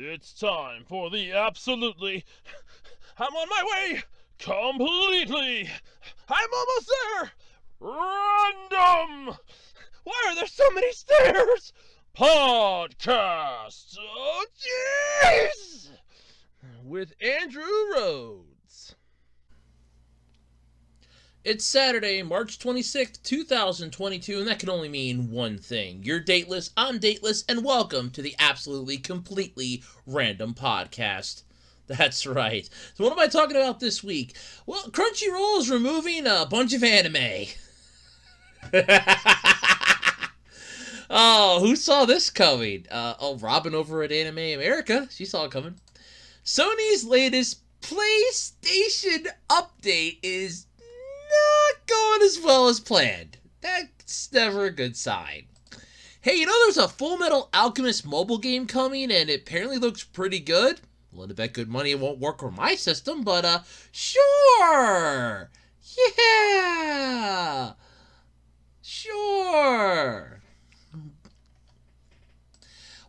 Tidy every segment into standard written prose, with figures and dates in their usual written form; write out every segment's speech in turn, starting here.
It's time for the absolutely... I'm on my way! Completely! I'm almost there! Random! Why are there so many stairs? Podcast! Oh, jeez! With Andrew Rhodes. It's Saturday, March 26th, 2022, and that can only mean one thing. You're dateless, I'm dateless, and welcome to the absolutely, completely random podcast. That's right. So what am I talking about this week? Well, Crunchyroll is removing a bunch of anime. Oh, who saw this coming? Robin over at Anime America. She saw it coming. Sony's latest PlayStation update is not going as well as planned. That's never a good sign. Hey, you know there's a Full Metal Alchemist mobile game coming, and it apparently looks pretty good. A little bet good money it won't work on my system, but, sure! Yeah! Sure!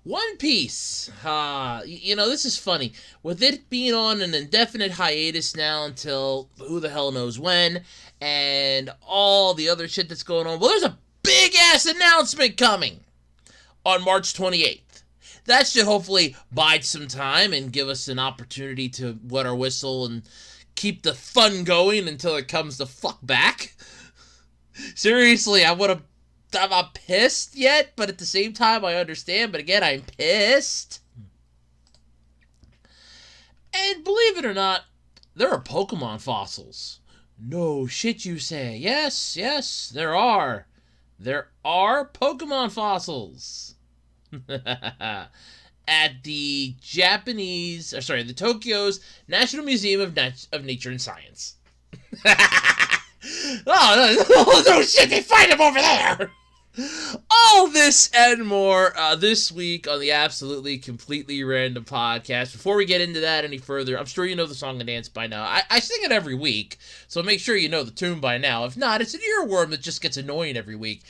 One Piece. This is funny. With it being on an indefinite hiatus now until who the hell knows when, and all the other shit that's going on, well, there's a big-ass announcement coming on March 28th. That should hopefully bide some time and give us an opportunity to wet our whistle and keep the fun going until it comes the fuck back. Seriously, I'm not pissed yet, but at the same time, I understand. But again, I'm pissed. And believe it or not, there are Pokemon fossils. No shit, you say. Yes, there are. There are Pokemon fossils. At the Tokyo's National Museum of Nature and Science. Oh, no shit, they find him over there! All this and more this week on the absolutely, completely random podcast. Before we get into that any further, I'm sure you know the song and dance by now. I sing it every week, so make sure you know the tune by now. If not, it's an earworm that just gets annoying every week.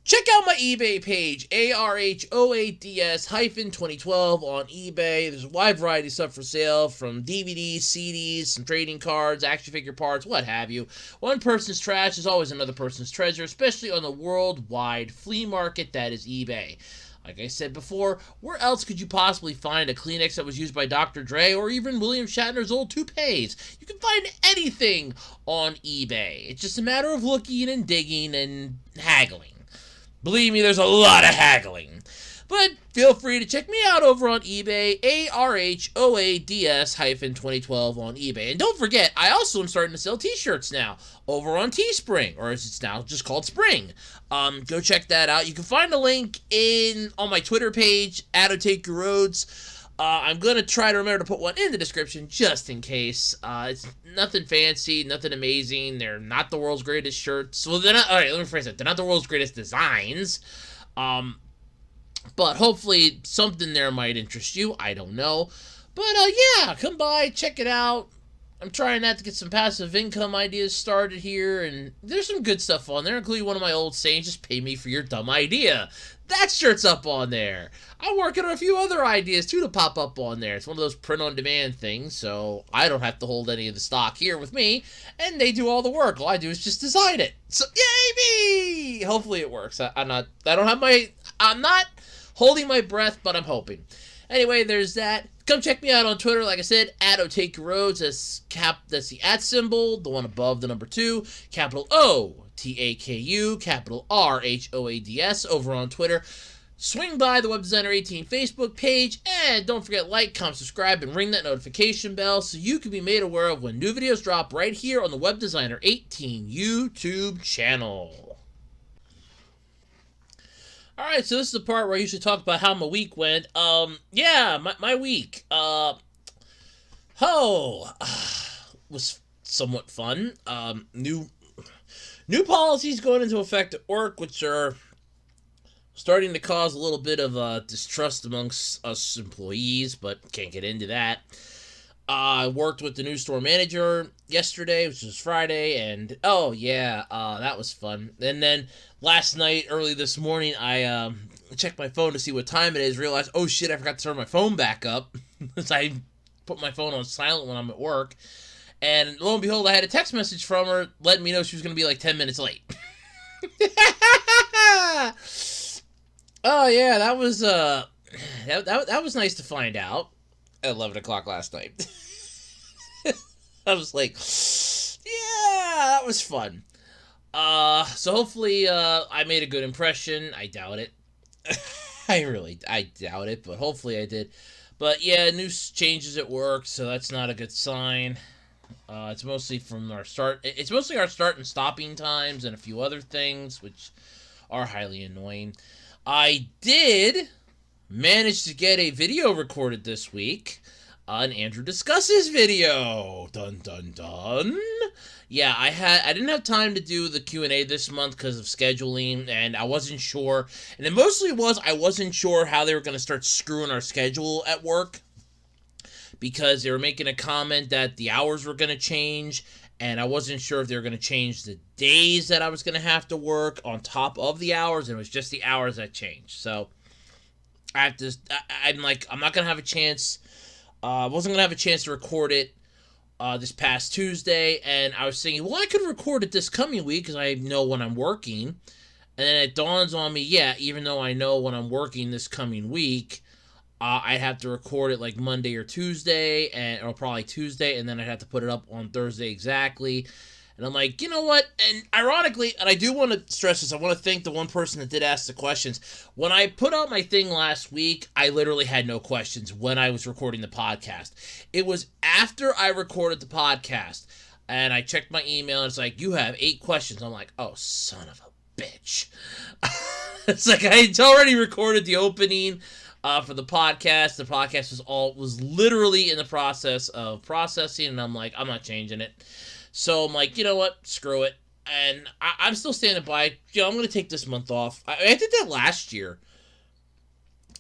Check out my eBay page, ARHOADS-2012 on eBay. There's a wide variety of stuff for sale, from DVDs, CDs, some trading cards, action figure parts, what have you. One person's trash is always another person's treasure, especially on the worldwide flea market that is eBay. Like I said before, where else could you possibly find a Kleenex that was used by Dr. Dre or even William Shatner's old toupees? You can find anything on eBay. It's just a matter of looking and digging and haggling. Believe me, there's a lot of haggling. But feel free to check me out over on eBay, ARHOADS-2012 on eBay. And don't forget, I also am starting to sell t-shirts now over on Teespring, or as it's now just called Spring. Go check that out. You can find a link on my Twitter page, @OTakeYourRoads. I'm going to try to remember to put one in the description just in case. It's nothing fancy, nothing amazing. They're not the world's greatest shirts. Well, they're not. All right, let me phrase it. They're not the world's greatest designs. But hopefully something there might interest you. I don't know. But, yeah, come by, check it out. I'm trying not to get some passive income ideas started here, and there's some good stuff on there, including one of my old sayings, just pay me for your dumb idea. That shirt's up on there. I'm working on a few other ideas, too, to pop up on there. It's one of those print-on-demand things, so I don't have to hold any of the stock here with me, and they do all the work. All I do is just design it. So, yay me! Hopefully it works. I'm not holding my breath, but I'm hoping. Anyway, there's that. Come check me out on Twitter, like I said, @OTakeYourRoads. That's the @ symbol, the one above the number 2, capital O-T-A-K-U, capital R-H-O-A-D-S, over on Twitter. Swing by the Web Designer 18 Facebook page, and don't forget, like, comment, subscribe, and ring that notification bell so you can be made aware of when new videos drop right here on the Web Designer 18 YouTube channel. Alright, so this is the part where I usually talk about how my week went. My week. Was somewhat fun. New policies going into effect at work, which are starting to cause a little bit of distrust amongst us employees, but can't get into that. I worked with the new store manager yesterday, which was Friday, and that was fun. And then last night, early this morning, I check my phone to see what time it is, realize, oh shit, I forgot to turn my phone back up. Because I put my phone on silent when I'm at work. And lo and behold, I had a text message from her letting me know she was going to be like 10 minutes late. Oh yeah, that was that was nice to find out at 11 o'clock last night. I was like, yeah, that was fun. So hopefully I made a good impression. I doubt it. I doubt it, but hopefully I did. But yeah, new changes at work, so that's not a good sign. It's mostly from our start. It's mostly our start and stopping times and a few other things, which are highly annoying. I did manage to get a video recorded this week. An Andrew Discusses video. Dun dun dun. Yeah, I didn't have time to do the Q&A this month because of scheduling, and I wasn't sure. And it mostly was I wasn't sure how they were going to start screwing our schedule at work, because they were making a comment that the hours were going to change, and I wasn't sure if they were going to change the days that I was going to have to work on top of the hours, and it was just the hours that changed. So I'm not going to have a chance. I wasn't going to have a chance to record it this past Tuesday, and I was thinking, well, I could record it this coming week because I know when I'm working. And then it dawns on me, yeah, even though I know when I'm working this coming week, I'd have to record it like Monday or Tuesday, or probably Tuesday, and then I'd have to put it up on Thursday exactly. And I'm like, you know what? And ironically, and I do want to stress this, I want to thank the one person that did ask the questions. When I put out my thing last week, I literally had no questions when I was recording the podcast. It was after I recorded the podcast, and I checked my email, and it's like, you have 8 questions. I'm like, oh, son of a bitch. It's like I had already recorded the opening for the podcast. The podcast was literally in the process of processing, and I'm like, I'm not changing it. So I'm like, you know what? Screw it. And I'm still standing by. I'm going to take this month off. I did that last year.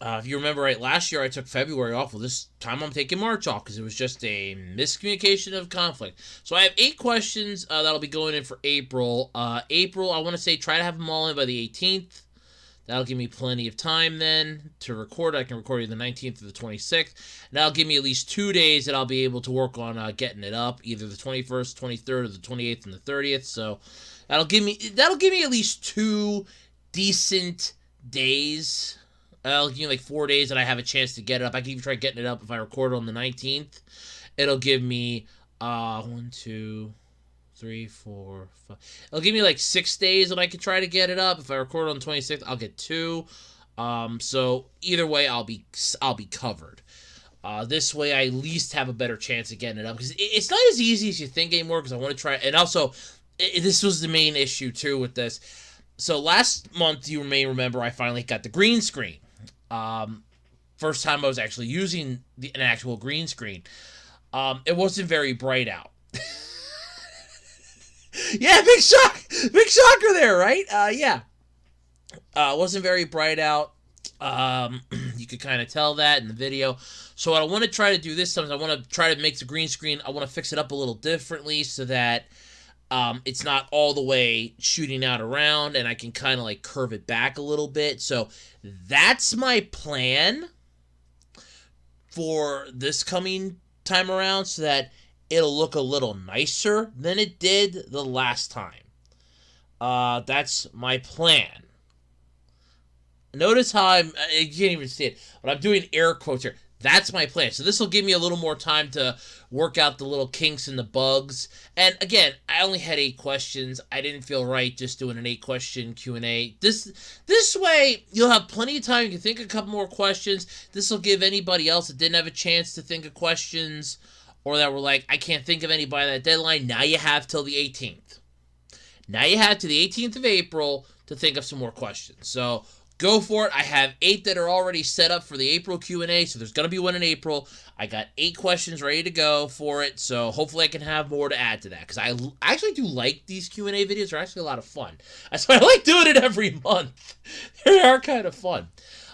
If you remember right, last year I took February off. Well, this time I'm taking March off because it was just a miscommunication of conflict. So I have 8 questions that'll be going in for April. April, I want to say try to have them all in by the 18th. That'll give me plenty of time then to record. I can record either the 19th or the 26th. And that'll give me at least 2 days that I'll be able to work on getting it up, either the 21st, 23rd, or the 28th and the 30th. So that'll give me at least 2 decent days. That'll give me like 4 days that I have a chance to get it up. I can even try getting it up if I record on the 19th. It'll give me 1, 2, 3, 4, 5. It'll give me like 6 days that I can try to get it up. If I record on the 26th, I'll get 2. So either way, I'll be covered. This way, I at least have a better chance of getting it up, because it's not as easy as you think anymore. Because I want to try, and also, this was the main issue too with this. So last month, you may remember, I finally got the green screen. First time I was actually using an actual green screen. It wasn't very bright out. Yeah, big shocker there, right? Yeah. It wasn't very bright out. You could kind of tell that in the video. So what I want to try to do this time is I want to try to make the green screen, I want to fix it up a little differently so that it's not all the way shooting out around, and I can kind of like curve it back a little bit. So that's my plan for this coming time around, so that it'll look a little nicer than it did the last time. That's my plan. Notice how you can't even see it, but I'm doing air quotes here. That's my plan. So this will give me a little more time to work out the little kinks and the bugs. And again, I only had 8 questions. I didn't feel right just doing an 8-question Q&A. This way, you'll have plenty of time. You can think of a couple more questions. This will give anybody else that didn't have a chance to think of questions, or that were like, I can't think of anybody by that deadline. Now you have till the 18th. Now you have to the 18th of April to think of some more questions. So go for it. I have 8 that are already set up for the April Q&A, so there's going to be one in April. I got 8 questions ready to go for it, so hopefully I can have more to add to that, because I actually do like these Q&A videos. They're actually a lot of fun. That's why I like doing it every month. They are kind of fun.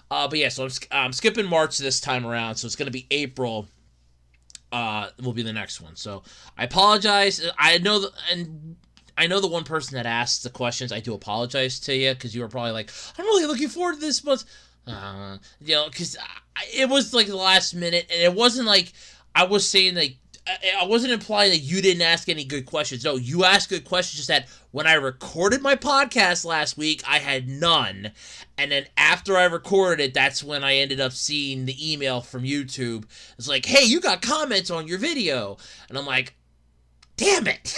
But yeah, so I'm skipping March this time around, so it's going to be April. Will be the next one. So I apologize. I know that, and I know the one person that asked the questions, I do apologize to you, because you were probably like, I'm really looking forward to this month. Because it was like the last minute, and it wasn't like I was saying like, I wasn't implying that you didn't ask any good questions. No, you asked good questions, just that when I recorded my podcast last week, I had none. And then after I recorded it, that's when I ended up seeing the email from YouTube. It's like, hey, you got comments on your video. And I'm like, damn it.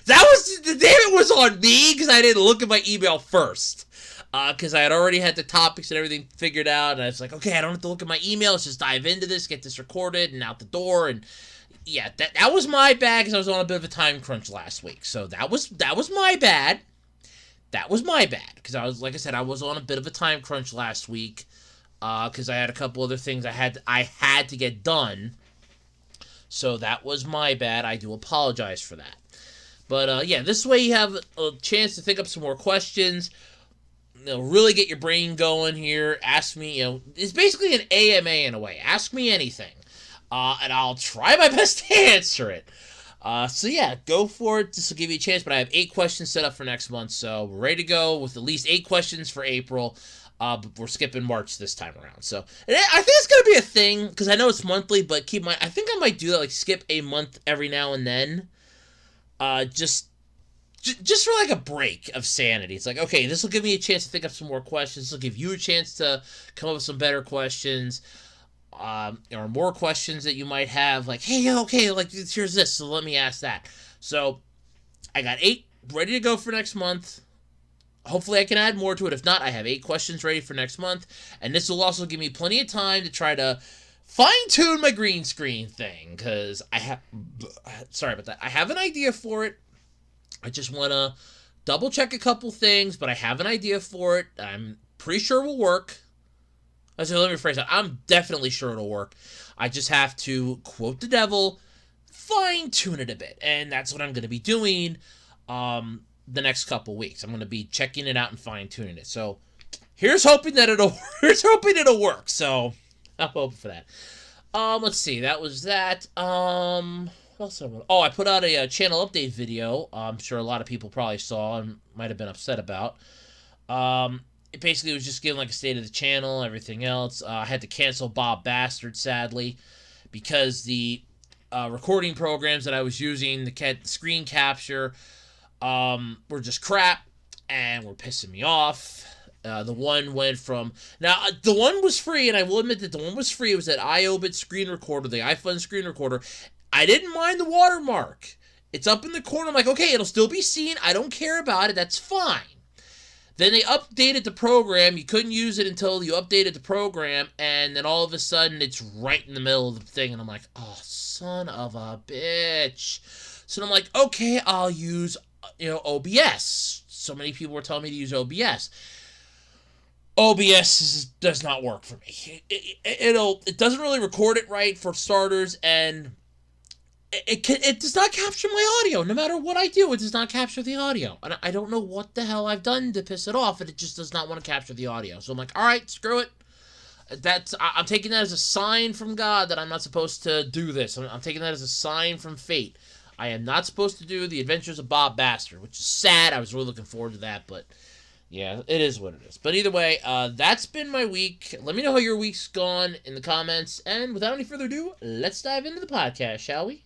The damn it was on me because I didn't look at my email first. Because I had already had the topics and everything figured out, and I was like, okay, I don't have to look at my email. Let's just dive into this, get this recorded, and out the door. And yeah, that was my bad because I was on a bit of a time crunch last week. So that was my bad. That was my bad because I was, like I said, I was on a bit of a time crunch last week because I had a couple other things I had to get done. So that was my bad. I do apologize for that. But yeah, this way you have a chance to think up some more questions. Really get your brain going here. Ask me, it's basically an AMA in a way. Ask me anything, and I'll try my best to answer it. So yeah, go for it. This will give you a chance, but I have 8 questions set up for next month, so we're ready to go with at least 8 questions for April. But we're skipping March this time around. So and I think it's going to be a thing, because I know it's monthly, but I think I might do that, like skip a month every now and then. Just for like a break of sanity. It's like, okay, this will give me a chance to think up some more questions. This will give you a chance to come up with some better questions, or more questions that you might have. Like, hey, okay, like here's this, so let me ask that. So I got 8 ready to go for next month. Hopefully I can add more to it. If not, I have 8 questions ready for next month, and this will also give me plenty of time to try to fine-tune my green screen thing, because sorry about that. I have an idea for it. I just want to double-check a couple things, but I have an idea for it. I'm pretty sure it will work. Let me rephrase that. I'm definitely sure it'll work. I just have to, quote the devil, fine-tune it a bit. And that's what I'm going to be doing the next couple weeks. I'm going to be checking it out and fine-tuning it. So here's hoping it'll work. So I'm hoping for that. Let's see. That was that. What else? I put out a channel update video. I'm sure a lot of people probably saw and might have been upset about. It basically was just giving like a state of the channel, everything else. I had to cancel Bob Bastard, sadly, because the recording programs that I was using, the screen capture, were just crap and were pissing me off. The one went from... Now, the one was free, and I will admit that the one was free. It was that iObit screen recorder, the iPhone screen recorder. I didn't mind the watermark. It's up in the corner. I'm like, okay, it'll still be seen. I don't care about it. That's fine. Then they updated the program. You couldn't use it until you updated the program, and then all of a sudden, it's right in the middle of the thing, and I'm like, oh, son of a bitch. So I'm like, okay, I'll use, OBS. So many people were telling me to use OBS. OBS does not work for me. It doesn't really record it right, for starters, and it does not capture my audio. No matter what I do, it does not capture the audio. And I don't know what the hell I've done to piss it off, and it just does not want to capture the audio. So I'm like, all right, screw it. I'm taking that as a sign from God that I'm not supposed to do this. I'm taking that as a sign from fate. I am not supposed to do The Adventures of Bob Bastard, which is sad. I was really looking forward to that, but yeah, it is what it is. But either way, that's been my week. Let me know how your week's gone in the comments. And without any further ado, let's dive into the podcast, shall we?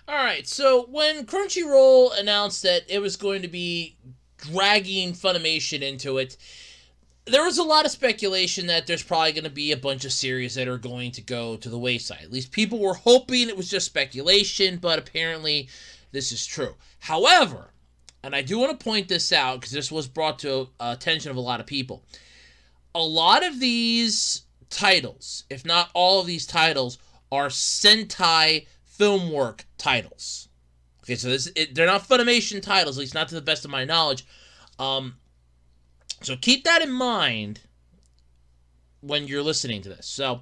Alright, so when Crunchyroll announced that it was going to be dragging Funimation into it, there was a lot of speculation that there's probably going to be a bunch of series that are going to go to the wayside. At least people were hoping it was just speculation, but apparently this is true. However, and I do want to point this out because this was brought to attention of a lot of people, a lot of these titles, if not all of these titles, are Sentai film work titles. Okay, so they're not Funimation titles, at least not to the best of my knowledge. So keep that in mind when you're listening to this. So,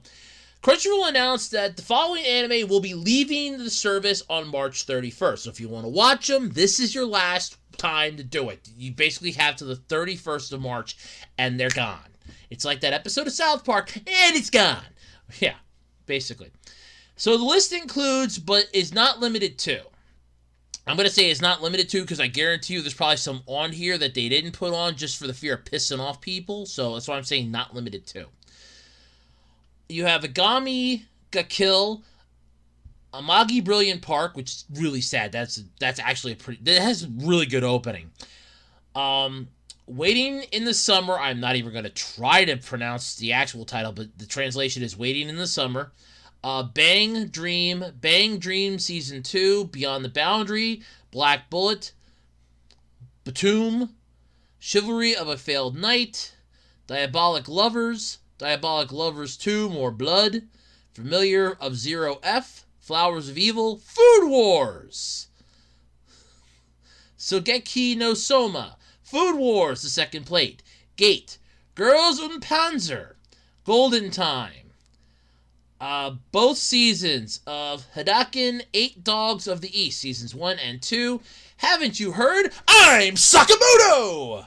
Crunchyroll announced that the following anime will be leaving the service on March 31st. So if you want to watch them, this is your last time to do it. You basically have to the 31st of March, and they're gone. It's like that episode of South Park, and it's gone. Yeah, basically. So the list includes, but is not limited to. I'm going to say it's not limited to because I guarantee you there's probably some on here that they didn't put on just for the fear of pissing off people. So that's why I'm saying not limited to. You have Agami Ga Kill, Amagi Brilliant Park, which is really sad. That's actually that has a really good opening. Waiting in the Summer. I'm not even going to try to pronounce the actual title, but the translation is Waiting in the Summer. Bang Dream Season 2, Beyond the Boundary, Black Bullet, Batum, Chivalry of a Failed Knight, Diabolic Lovers 2, More Blood, Familiar of Zero F, Flowers of Evil, Food Wars, Sogeki no Soma, Food Wars, the second plate, Gate, Girls und Panzer, Golden Time, both seasons of Hidaken 8 Dogs of the East, seasons 1 and 2. Haven't you heard? I'm Sakamoto!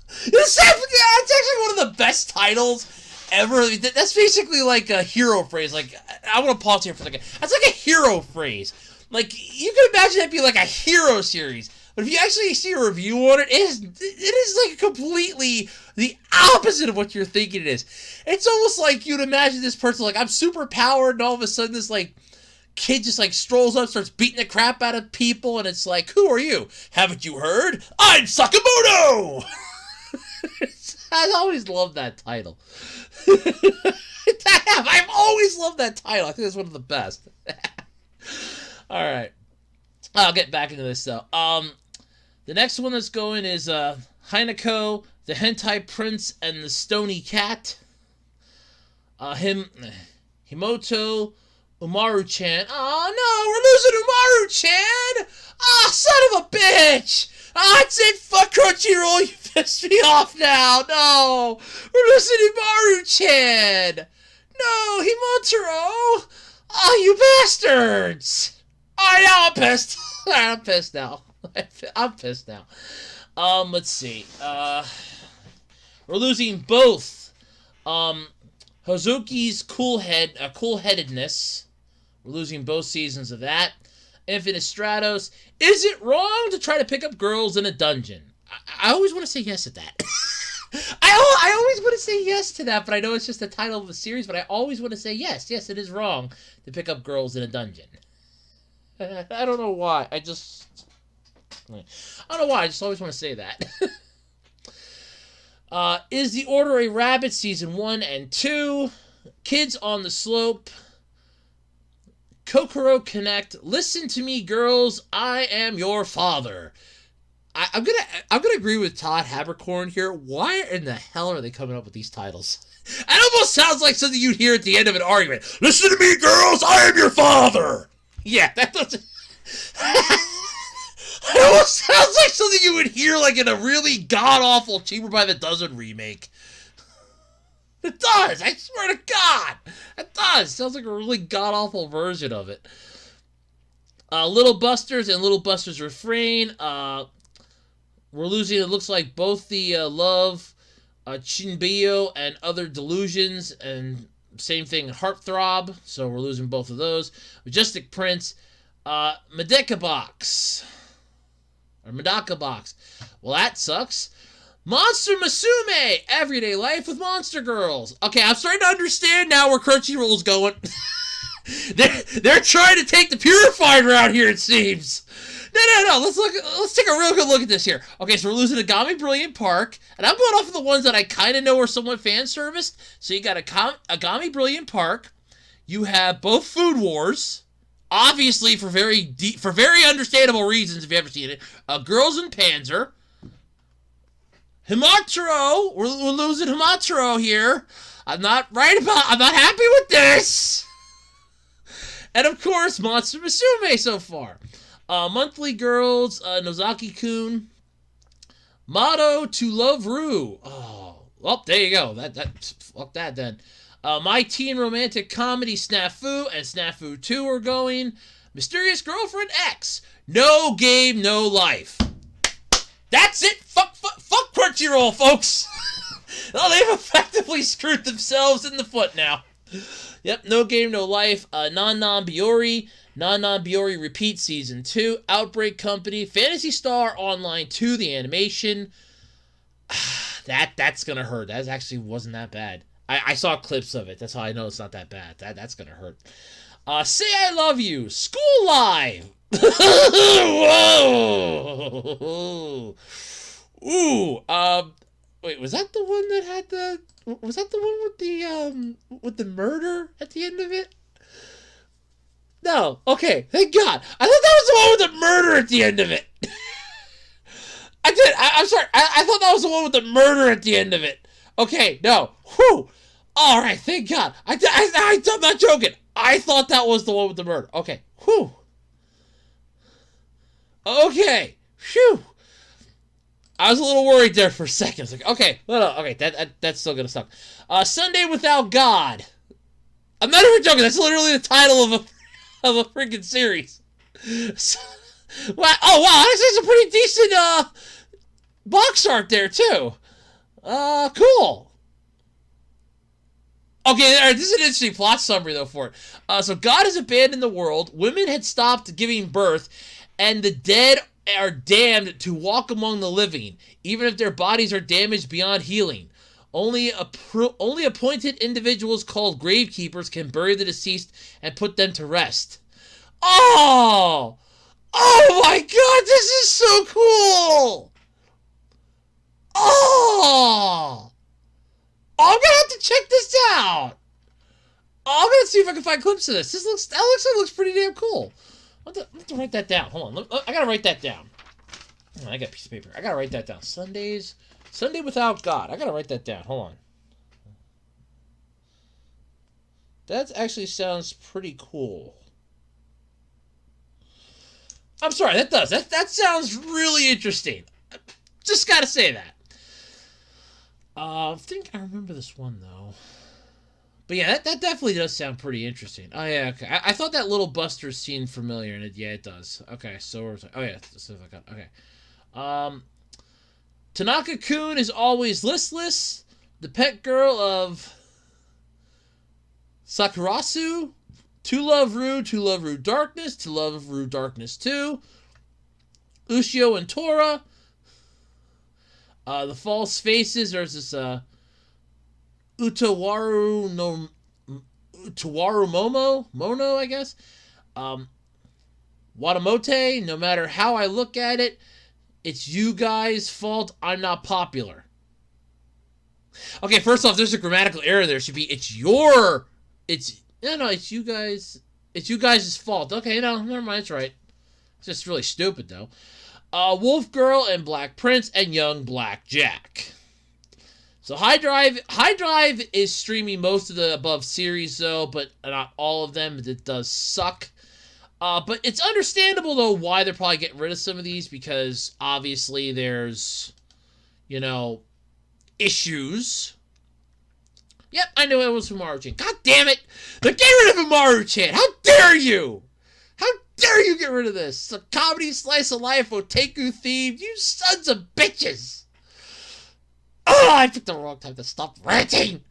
That's actually one of the best titles ever. That's basically like a hero phrase. Like, I want to pause here for a second. That's like a hero phrase. Like, you can imagine that being like a hero series. But if you actually see a review on it, it is like completely the opposite of what you're thinking it is. It's almost like you'd imagine this person like, I'm super powered, and all of a sudden this like kid just like strolls up, starts beating the crap out of people, and it's like, who are you? Haven't you heard? I'm Sakamoto! I always loved that title. I've always loved that title. I think it's one of the best. Alright. I'll get back into this though. The next one that's going is Hinako, the Hentai Prince, and the Stony Cat. Himoto Umaru-chan. Oh no, we're losing Umaru-chan! Ah, son of a bitch! Ah, that's it, fuck Crunchyroll, you pissed me off now! No! We're losing Umaru-chan! No, Himotaro! Ah, you bastards! Oh, now I'm pissed. I'm pissed now. I'm pissed now. Let's see. We're losing both. Hozuki's cool-headedness. We're losing both seasons of that. Infinite Stratos. Is it wrong to try to pick up girls in a dungeon? I always want to say yes to that. I always want to say yes to that, but I know it's just the title of the series, but I always want to say yes. Yes, it is wrong to pick up girls in a dungeon. I don't know why. I don't know why. I just always want to say that. Is the Order a Rabbit Season 1 and 2? Kids on the Slope. Kokoro Connect. Listen to me, girls. I am your father. I'm gonna agree with Todd Habercorn here. Why in the hell are they coming up with these titles? It almost sounds like something you'd hear at the end of an argument. Listen to me, girls. I am your father. Yeah, that doesn't... It almost sounds like something you would hear like in a really god-awful Cheaper by the Dozen remake. It does! I swear to God! It does! It sounds like a really god-awful version of it. Little Busters and Little Busters Refrain. We're losing, it looks like, both the Love, Chinbyo, and Other Delusions, and same thing, Heartthrob, so we're losing both of those. Majestic Prince, Medeka Box. Or Medaka Box. Well, that sucks. Monster Musume! Everyday Life with Monster Girls. Okay, I'm starting to understand now where Crunchyroll's going. They're trying to take the purified route here, it seems. No. Let's take a real good look at this here. Okay, so we're losing Agami Brilliant Park, and I'm going off of the ones that I kind of know are somewhat fan serviced. So you got Agami Brilliant Park. You have both Food Wars, obviously for very understandable reasons if you haven't seen it. Girls in Panzer. Himataro. We're losing Himataro here. I'm not happy with this. And of course, Monster Musume so far. Monthly Girls, Nozaki-kun. Motto to Love Ru. Oh, well, there you go. Fuck that then. My Teen Romantic Comedy Snafu and Snafu 2 are going. Mysterious Girlfriend X. No Game, No Life. That's it. Fuck Crunchyroll, folks. Well, they've effectively screwed themselves in the foot now. Yep, No Game, No Life, Non Biori, Non Biori Repeat Season 2, Outbreak Company, Phantasy Star Online 2, the animation. That's gonna hurt. That actually wasn't that bad. I saw clips of it. That's how I know it's not that bad. That's gonna hurt. Say I Love You, School Live. Whoa. Ooh. Wait, was that the one that had the? Was that the one with the murder at the end of it? No. Okay. Thank God. I thought that was the one with the murder at the end of it. I did. I'm sorry. I thought that was the one with the murder at the end of it. Okay. No. Whew. All right. Thank God. I'm not joking. I thought that was the one with the murder. Okay. Whew. Okay. Phew. I was a little worried there for a second. I was like, okay, no, okay, that's still gonna suck. Sunday Without God. I'm not even joking. That's literally the title of a freaking series. So, wow, oh wow, this is a pretty decent box art there too. Cool. Okay, all right, this is an interesting plot summary though for it. So God has abandoned the world. Women had stopped giving birth, and the dead are damned to walk among the living, even if their bodies are damaged beyond healing. Only appointed individuals called gravekeepers can bury the deceased and put them to rest. Oh! Oh my God, this is so cool! Oh! I'm gonna have to check this out! I'm gonna see if I can find clips of this. That looks pretty damn cool. I have to write that down. Hold on. I gotta write that down. Oh, I got a piece of paper. I gotta write that down. Sunday Without God. I gotta write that down. Hold on. That actually sounds pretty cool. I'm sorry, that does. That sounds really interesting. Just gotta say that. I think I remember this one, though. But yeah, that definitely does sound pretty interesting. Oh yeah, okay. I thought that little Buster seemed familiar, and it does. Okay, so where's oh yeah, okay. Tanaka-kun is always listless. The pet girl of Sakurasu. To Love Ru Darkness, To Love Ru Darkness 2. Ushio and Tora. The False Faces. There's this Utawaru Mono, I guess. Watamote, no matter how I look at it, it's you guys' fault I'm not popular. Okay, first off, there's a grammatical error there. It should be it's you guys. It's you guys' fault. Okay, no, never mind, it's right. It's just really stupid though. Wolf Girl and Black Prince and Young Black Jack. So High Drive is streaming most of the above series though, but not all of them. It does suck. But it's understandable though why they're probably getting rid of some of these, because obviously there's, issues. Yep, I knew it was Umaru-chan. God damn it! They're getting rid of Umaru-chan! How dare you! How dare you get rid of this? It's a comedy slice of life, otaku themed, you sons of bitches! Oh, I picked the wrong time to stop ranting!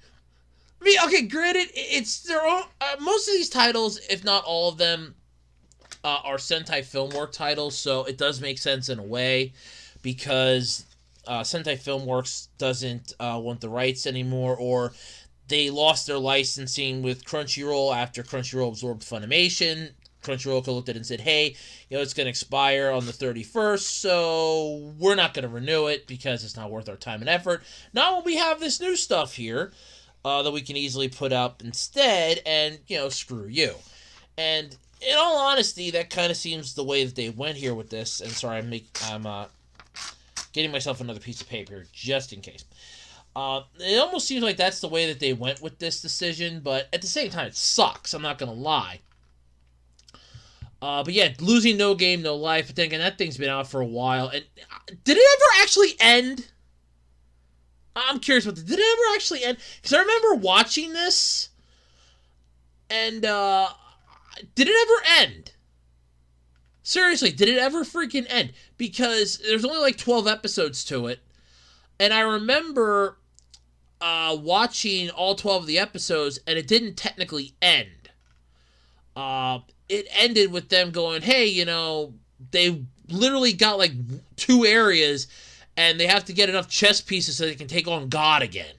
I mean, okay, granted, it's their own. Most of these titles, if not all of them, are Sentai Filmworks titles, so it does make sense in a way, because Sentai Filmworks doesn't want the rights anymore, or they lost their licensing with Crunchyroll after Crunchyroll absorbed Funimation. Crunchyroll looked at it and said, hey, it's going to expire on the 31st, so we're not going to renew it because it's not worth our time and effort. Now when we have this new stuff here that we can easily put up instead, and, screw you. And in all honesty, that kind of seems the way that they went here with this. And sorry, I'm getting myself another piece of paper just in case. It almost seems like that's the way that they went with this decision, but at the same time, it sucks. I'm not going to lie. But yeah, losing No Game, No Life. But then again, that thing's been out for a while. And did it ever actually end? I'm curious about this. Did it ever actually end? Because I remember watching this, and did it ever end? Seriously, did it ever freaking end? Because there's only like 12 episodes to it. And I remember watching all 12 of the episodes, and it didn't technically end. It ended with them going, hey, you know, they literally got like 2 areas, and they have to get enough chess pieces so they can take on God again.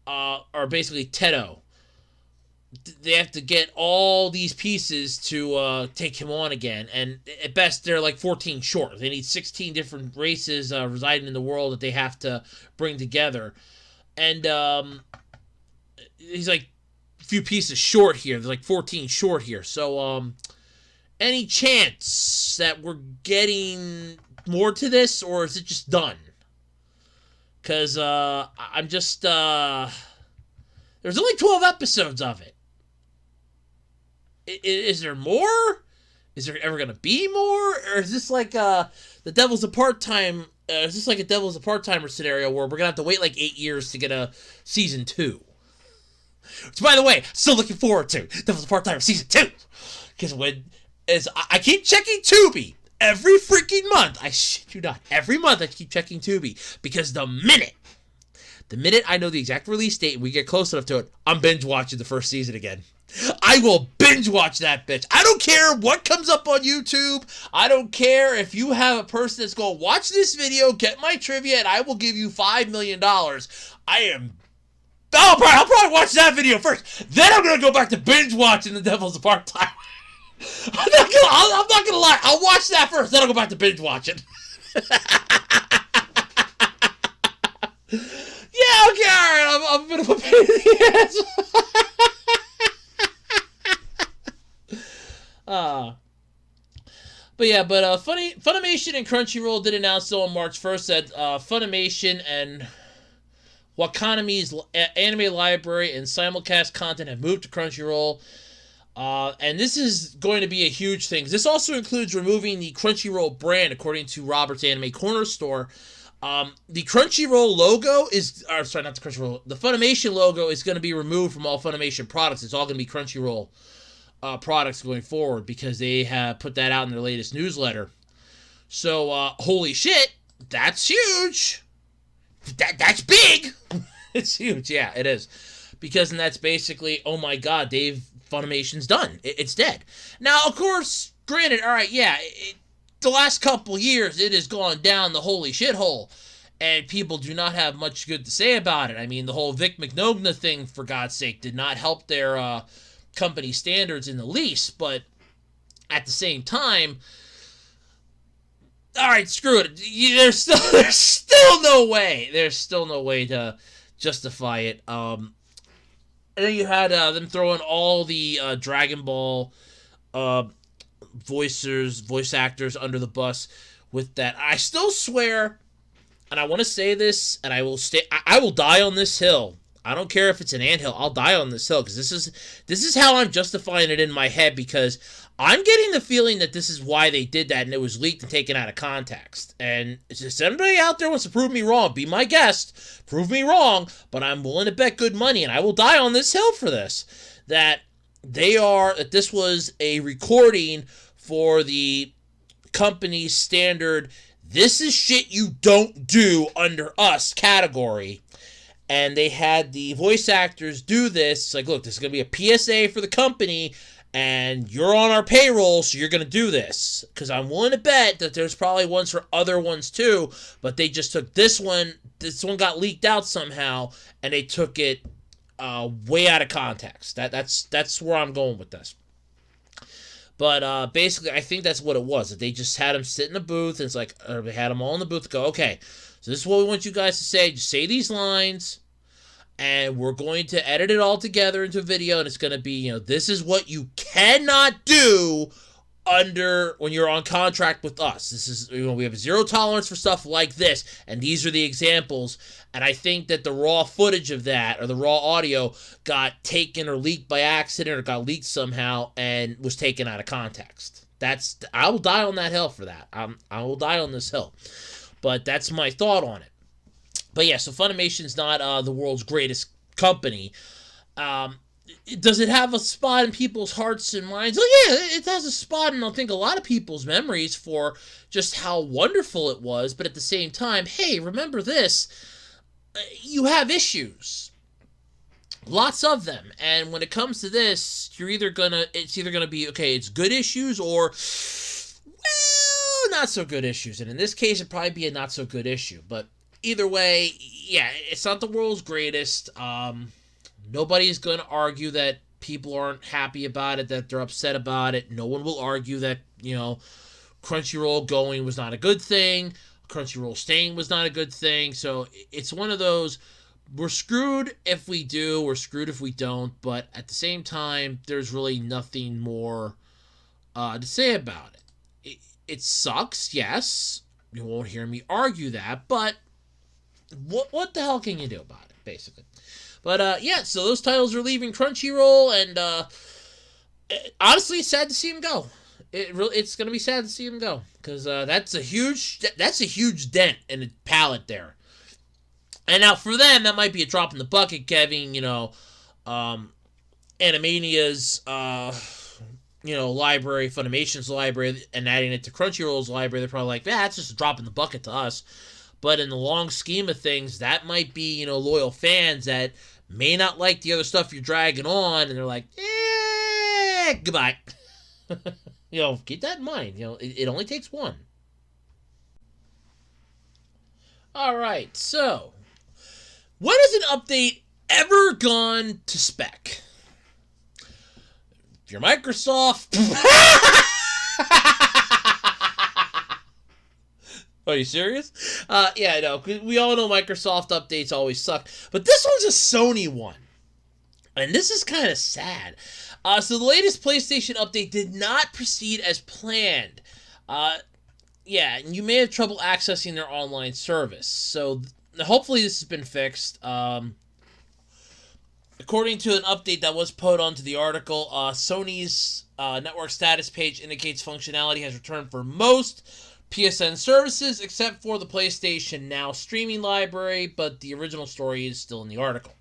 Or basically Teto. They have to get all these pieces to take him on again, and at best they're like 14 short. They need 16 different races residing in the world that they have to bring together, and he's like a few pieces short here. There's like 14 short here. So any chance that we're getting more to this, or is it just done? Because I'm just there's only 12 episodes of it. Is there more? Is there ever gonna be more? Or is this like the Devil's a Part-Time? Is this like a Devil's a Part-Timer scenario where we're gonna have to wait like 8 years to get a season 2? Which, by the way, still looking forward to Devil's a Part-Timer season 2, because I keep checking Tubi every freaking month. I shit you not, every month I keep checking Tubi, because the minute I know the exact release date and we get close enough to it, I'm binge watching the first season again. I will binge watch that bitch. I don't care what comes up on YouTube. I don't care if you have a person that's going, watch this video, get my trivia, and I will give you $5 million. I'll probably watch that video first. Then I'm going to go back to binge watching The Devil's a Part-Timer. I'm not gonna lie. I'll watch that first, then I'll go back to binge watching. Yeah, okay, alright. I'm a bit of a pain in the ass. Funimation and Crunchyroll did announce though on March 1st that Funimation and Wakami's anime library and simulcast content have moved to Crunchyroll. And this is going to be a huge thing. This also includes removing the Crunchyroll brand, according to Robert's Anime Corner Store. The Crunchyroll logo the Funimation logo is going to be removed from all Funimation products. It's all going to be Crunchyroll products going forward, because they have put that out in their latest newsletter. So, holy shit, that's huge. That's big. It's huge, yeah, it is. Because that's basically, oh my god, Funimation's done. It's dead. Now, of course, granted, alright, yeah, the last couple years, it has gone down the holy shithole, and people do not have much good to say about it. I mean, the whole Vic Mignogna thing, for God's sake, did not help their company standards in the least, but at the same time, alright, screw it. There's still no way. There's still no way to justify it. And then you had them throwing all the Dragon Ball voice actors under the bus with that. I still swear, and I want to say this, and I will die on this hill. I don't care if it's an anthill. I'll die on this hill, because this is how I'm justifying it in my head, because I'm getting the feeling that this is why they did that, and it was leaked and taken out of context. And if anybody out there wants to prove me wrong, be my guest, prove me wrong, but I'm willing to bet good money, and I will die on this hill for this, that this was a recording for the company's standard, this is shit you don't do under us category. And they had the voice actors do this. It's like, look, this is going to be a PSA for the company, and you're on our payroll, so you're going to do this. Because I'm willing to bet that there's probably ones for other ones too, but they just took this one. This one got leaked out somehow, and they took it way out of context. That's where I'm going with this. But basically, I think that's what it was. That they just had them sit in the booth, and it's like, or they had them all in the booth, go, okay, so this is what we want you guys to say. Just say these lines, and we're going to edit it all together into a video, and it's going to be, this is what you cannot do when you're on contract with us. This is, we have zero tolerance for stuff like this, and these are the examples. And I think that the raw footage of that, or the raw audio, got taken or leaked by accident, or got leaked somehow, and was taken out of context. I will die on that hill for that. I will die on this hill. But that's my thought on it. But yeah, so Funimation's not the world's greatest company. Does it have a spot in people's hearts and minds? Oh yeah, it has a spot in, I think, a lot of people's memories for just how wonderful it was. But at the same time, hey, remember this. you have issues. Lots of them. And when it comes to this, it's either gonna be, okay, it's good issues or, well, not so good issues. And in this case, it'd probably be a not so good issue. But either way, yeah, it's not the world's greatest. Nobody's gonna argue that people aren't happy about it, that they're upset about it. No one will argue that, Crunchyroll going was not a good thing. Crunchyroll staying was not a good thing. So it's one of those, we're screwed if we do, we're screwed if we don't, but at the same time, there's really nothing more to say about it sucks, yes. You won't hear me argue that, but what the hell can you do about it, basically? But yeah, so those titles are leaving Crunchyroll, and honestly, it's sad to see them go. It's gonna be sad to see them go, because that's a huge dent in the palette there. And now for them, that might be a drop in the bucket, Kevin. Animania's library, Funimation's library, and adding it to Crunchyroll's library. They're probably like, yeah, that's just a drop in the bucket to us. But in the long scheme of things, that might be, loyal fans that may not like the other stuff you're dragging on, and they're like, goodbye. Keep that in mind. It only takes one. All right, so when has an update ever gone to spec? If you're Microsoft... Are you serious? Yeah, I know. We all know Microsoft updates always suck. But this one's a Sony one. And this is kind of sad. So the latest PlayStation update did not proceed as planned. Yeah, and you may have trouble accessing their online service. So hopefully this has been fixed. According to an update that was put onto the article, Sony's network status page indicates functionality has returned for most PSN services, except for the PlayStation Now streaming library, but the original story is still in the article.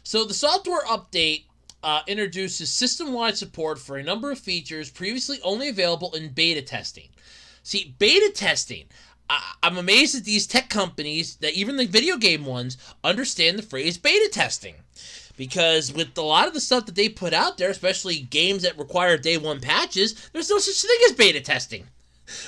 So the software update introduces system-wide support for a number of features previously only available in beta testing. See, beta testing, I'm amazed that these tech companies, that even the video game ones, understand the phrase beta testing. Because with a lot of the stuff that they put out there, especially games that require day one patches, there's no such thing as beta testing.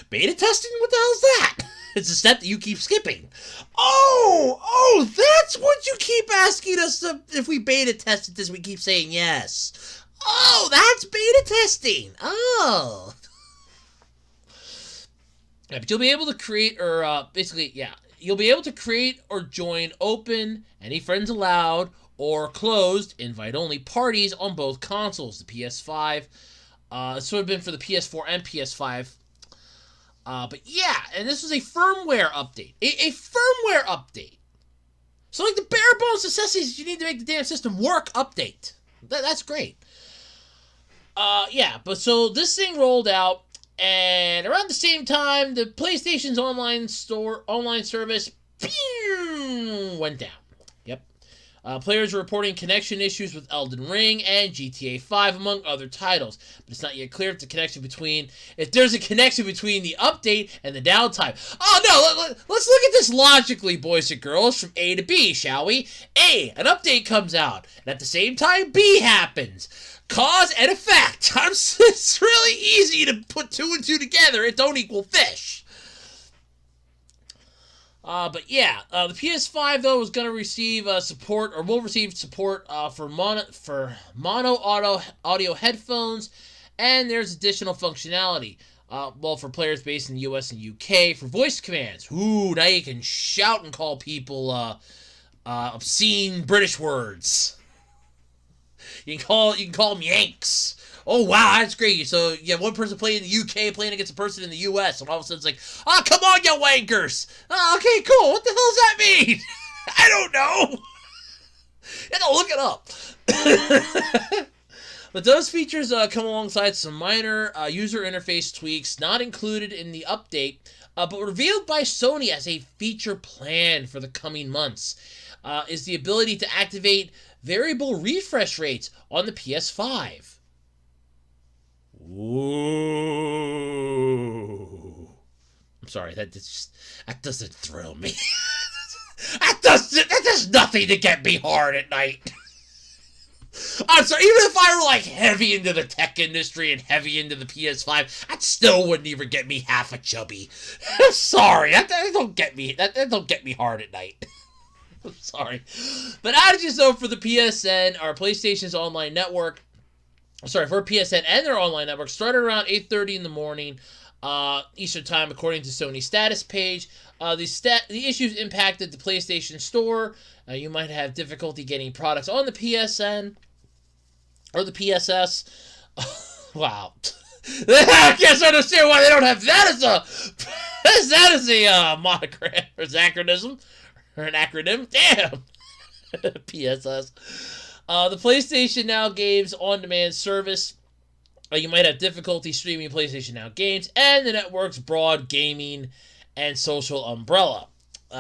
Beta testing? What the hell is that? It's a step that you keep skipping. Oh, that's what you keep asking us if we beta tested this. We keep saying yes. Oh, that's beta testing. Oh. Yeah, but you'll be able to create you'll be able to create or join open, any friends allowed, or closed, invite-only parties on both consoles, the PS5. This would have been for the PS4 and PS5. But yeah, and this was a firmware update. A firmware update. So like the bare bones necessities you need to make the damn system work update. That's great. Yeah, but so this thing rolled out, and around the same time, the PlayStation's online service went down. Yep. Players are reporting connection issues with Elden Ring and GTA 5, among other titles. But it's not yet clear if there's a connection between the update and the downtime. Oh no, let's look at this logically, boys and girls, from A to B, shall we? A, an update comes out, and at the same time, B happens. Cause and effect. It's really easy to put two and two together. It don't equal fish. But yeah, the PS5 though is going to receive support, or will receive support for mono audio headphones, and there's additional functionality. For players based in the US and UK, for voice commands. Ooh, now you can shout and call people obscene British words. You can call them Yanks. Oh, wow, that's great. So, you have one person playing in the UK playing against a person in the US, and all of a sudden it's like, oh, come on, you wankers. Oh, okay, cool. What the hell does that mean? I don't know. You have to look it up. But those features come alongside some minor user interface tweaks not included in the update, but revealed by Sony as a feature plan for the coming months, is the ability to activate variable refresh rates on the PS5. Ooh. I'm sorry, that doesn't thrill me. That does nothing to get me hard at night. I'm sorry, even if I were like heavy into the tech industry and heavy into the PS5, that still wouldn't even get me half a chubby. I'm sorry, that don't get me. That don't get me hard at night. I'm sorry, but outages though for the PSN or PlayStation's online network. Sorry, for PSN and their online network started around 8:30 in the morning. Eastern time, according to Sony's status page. The issues impacted the PlayStation Store. You might have difficulty getting products on the PSN or the PSS. Wow. I can't understand why they don't have that as a monogram or acronym or an acronym. Damn. PSS. The PlayStation Now games on-demand service. You might have difficulty streaming PlayStation Now games and the network's broad gaming and social umbrella.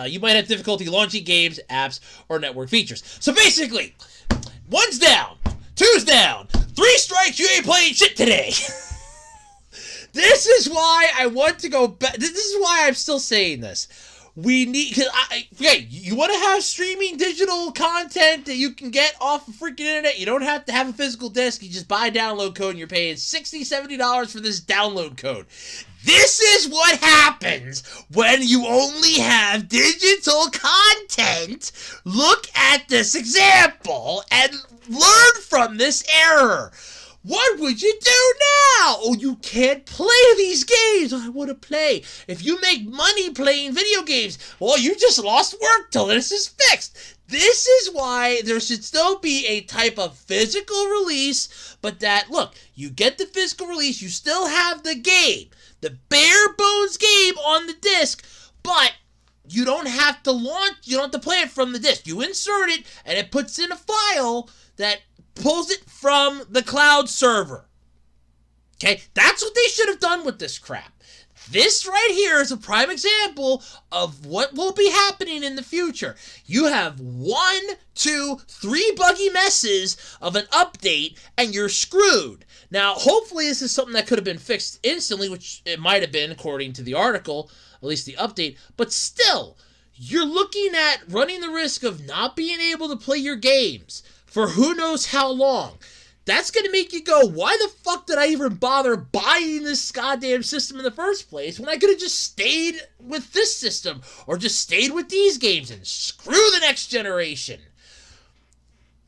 You might have difficulty launching games, apps, or network features. So basically, 1's down, 2's down, 3 strikes, you ain't playing shit today. This is why I want to go back. This is why I'm still saying this. We need, okay, you want to have streaming digital content that you can get off the freaking internet. You don't have to have a physical disc. You just buy a download code and you're paying $60, $70 for this download code. This is what happens when you only have digital content. Look at this example and learn from this error. What would you do now? Oh, you can't play these games. I want to play. If you make money playing video games, well, you just lost work till this is fixed. This is why there should still be a type of physical release, but that, look, you get the physical release, you still have the game, the bare bones game on the disc, but you don't have to launch, you don't have to play it from the disc. You insert it, and it puts in a file that pulls it from the cloud server. Okay, that's what they should have done with this crap. This right here is a prime example of what will be happening in the future. You have 1, 2, 3 buggy messes of an update, and you're screwed. Now, hopefully this is something that could have been fixed instantly, which it might have been, according to the article, at least the update, but still, you're looking at running the risk of not being able to play your games for who knows how long. That's going to make you go, why the fuck did I even bother buying this goddamn system in the first place when I could have just stayed with this system or just stayed with these games and screw the next generation?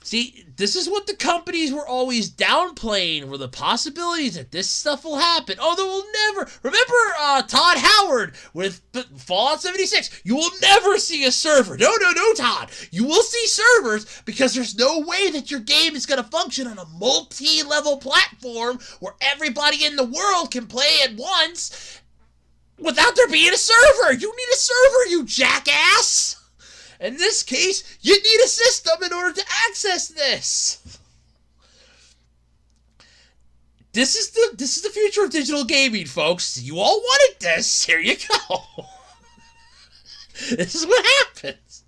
See, this is what the companies were always downplaying, were the possibilities that this stuff will happen. Oh, there will never... Remember Todd Howard with Fallout 76? You will never see a server. No, Todd. You will see servers because there's no way that your game is going to function on a multi-level platform where everybody in the world can play at once without there being a server. You need a server, you jackass. In this case, you need a system in order to access this. This is the future of digital gaming, folks. You all wanted this. Here you go. This is what happens.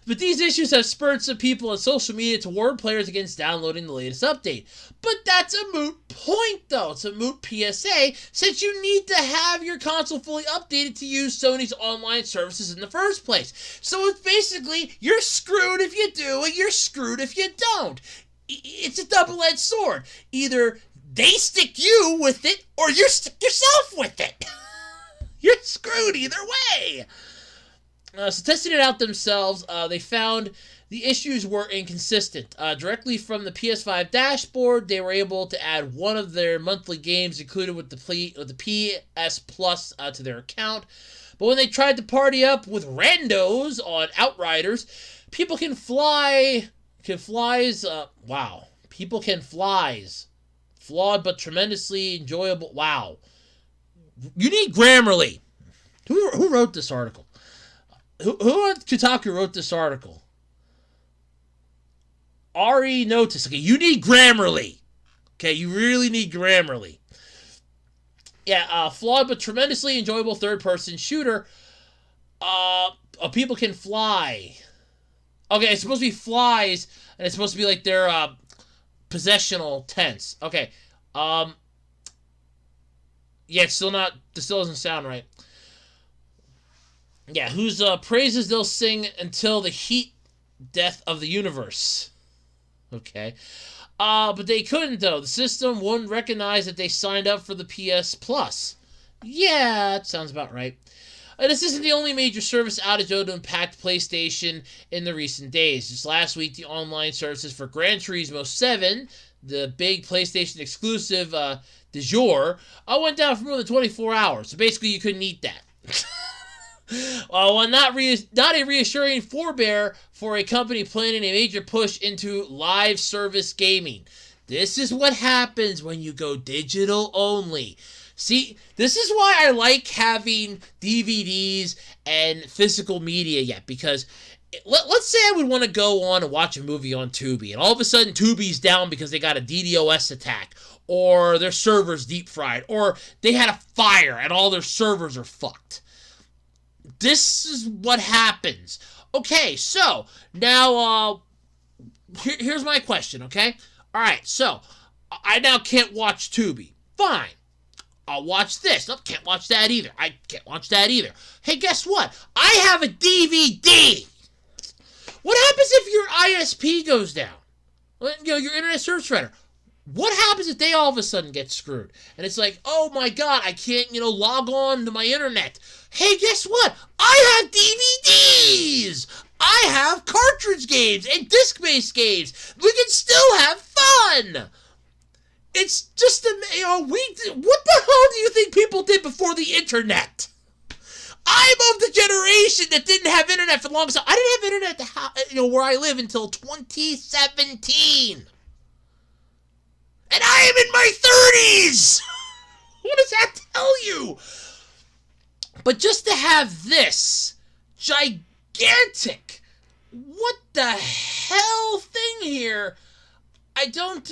But these issues have spurred some people on social media to warn players against downloading the latest update. But that's a moot point, though. It's a moot PSA, since you need to have your console fully updated to use Sony's online services in the first place. So it's basically, you're screwed if you do, and you're screwed if you don't. It's a double-edged sword. Either they stick you with it, or you stick yourself with it. You're screwed either way. So testing it out themselves, they found the issues were inconsistent. Directly from the PS5 dashboard, they were able to add one of their monthly games included with the PS Plus to their account. But when they tried to party up with randos on Outriders, People Can Flies, flawed but tremendously enjoyable, wow. You need Grammarly. Who wrote this article? Who at Kotaku wrote this article? Ari Notice. Okay, you need Grammarly. Okay, you really need Grammarly. Yeah, flawed but tremendously enjoyable third-person shooter. People Can Fly. Okay, it's supposed to be flies, and it's supposed to be like their possessional tense. Okay. Yeah, it's still not. This still doesn't sound right. Yeah, whose praises they'll sing until the heat death of the universe. Okay. But they couldn't, though. The system wouldn't recognize that they signed up for the PS Plus. Yeah, that sounds about right. This isn't the only major service outage to impact PlayStation in the recent days. Just last week, the online services for Gran Turismo 7, the big PlayStation exclusive du jour, went down for more than 24 hours. So basically, you couldn't eat that. While not a reassuring forebear for a company planning a major push into live service gaming. This is what happens when you go digital only. See, this is why I like having DVDs and physical media yet, because let's say I would want to go on and watch a movie on Tubi, and all of a sudden Tubi's down because they got a DDoS attack, or their servers deep fried, or they had a fire and all their servers are fucked. This is what happens. Okay, so now here's my question, okay? Alright, so I now can't watch Tubi. Fine. I'll watch this. Nope, can't watch that either. I can't watch that either. Hey, guess what? I have a DVD. What happens if your ISP goes down? Your internet service provider. What happens if they all of a sudden get screwed? And it's like, oh my god, I can't, log on to my internet. Hey, guess what? I have DVDs! I have cartridge games and disc-based games. We can still have fun! It's just, what the hell do you think people did before the internet? I'm of the generation that didn't have internet for the longest time. I didn't have internet where I live until 2017. And I am in my 30s! What does that tell you? But just to have this gigantic, what the hell thing here, I don't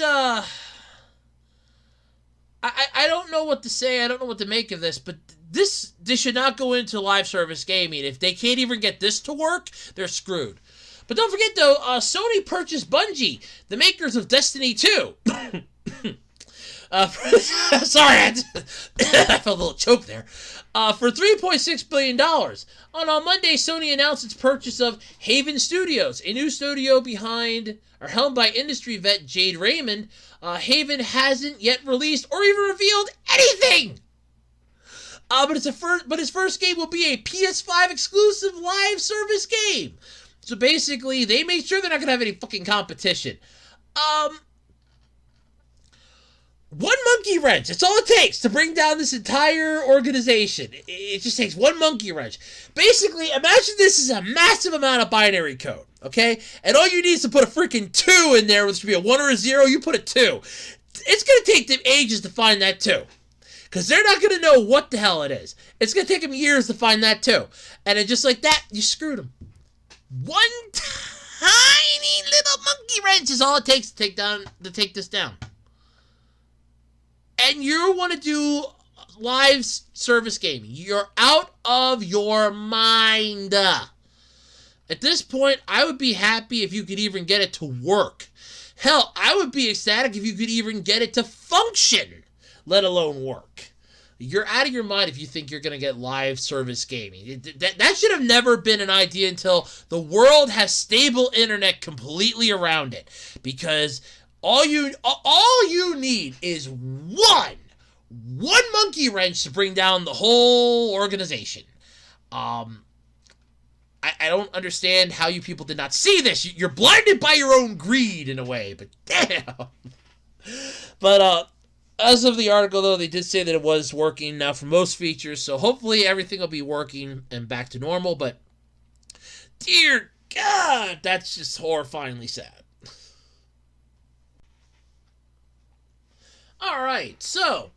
know what to say. I don't know what to make of this, but this should not go into live service gaming. If they can't even get this to work, they're screwed. But don't forget, though, Sony purchased Bungie, the makers of Destiny 2. Sorry, I felt a little choke there. For $3.6 billion. On Monday, Sony announced its purchase of Haven Studios, a new studio helmed by industry vet Jade Raymond. Haven hasn't yet released or even revealed anything. But his first game will be a PS5 exclusive live service game. So basically, they made sure they're not gonna have any fucking competition. One monkey wrench. That's all it takes to bring down this entire organization. It just takes one monkey wrench. Basically, imagine this is a massive amount of binary code, okay? And all you need is to put a freaking 2 in there, which should be a 1 or a 0. You put a 2. It's going to take them ages to find that 2. Because they're not going to know what the hell it is. It's going to take them years to find that 2. And then just like that, you screwed them. One tiny little monkey wrench is all it takes to take this down. And you want to do live service gaming. You're out of your mind. At this point, I would be happy if you could even get it to work. Hell, I would be ecstatic if you could even get it to function, let alone work. You're out of your mind if you think you're going to get live service gaming. That should have never been an idea until the world has stable internet completely around it. Because all you need is one monkey wrench to bring down the whole organization. I don't understand how you people did not see this. You're blinded by your own greed in a way, but damn. But as of the article, though, they did say that it was working now for most features, so hopefully everything will be working and back to normal, but dear God, that's just horrifyingly sad. Alright, so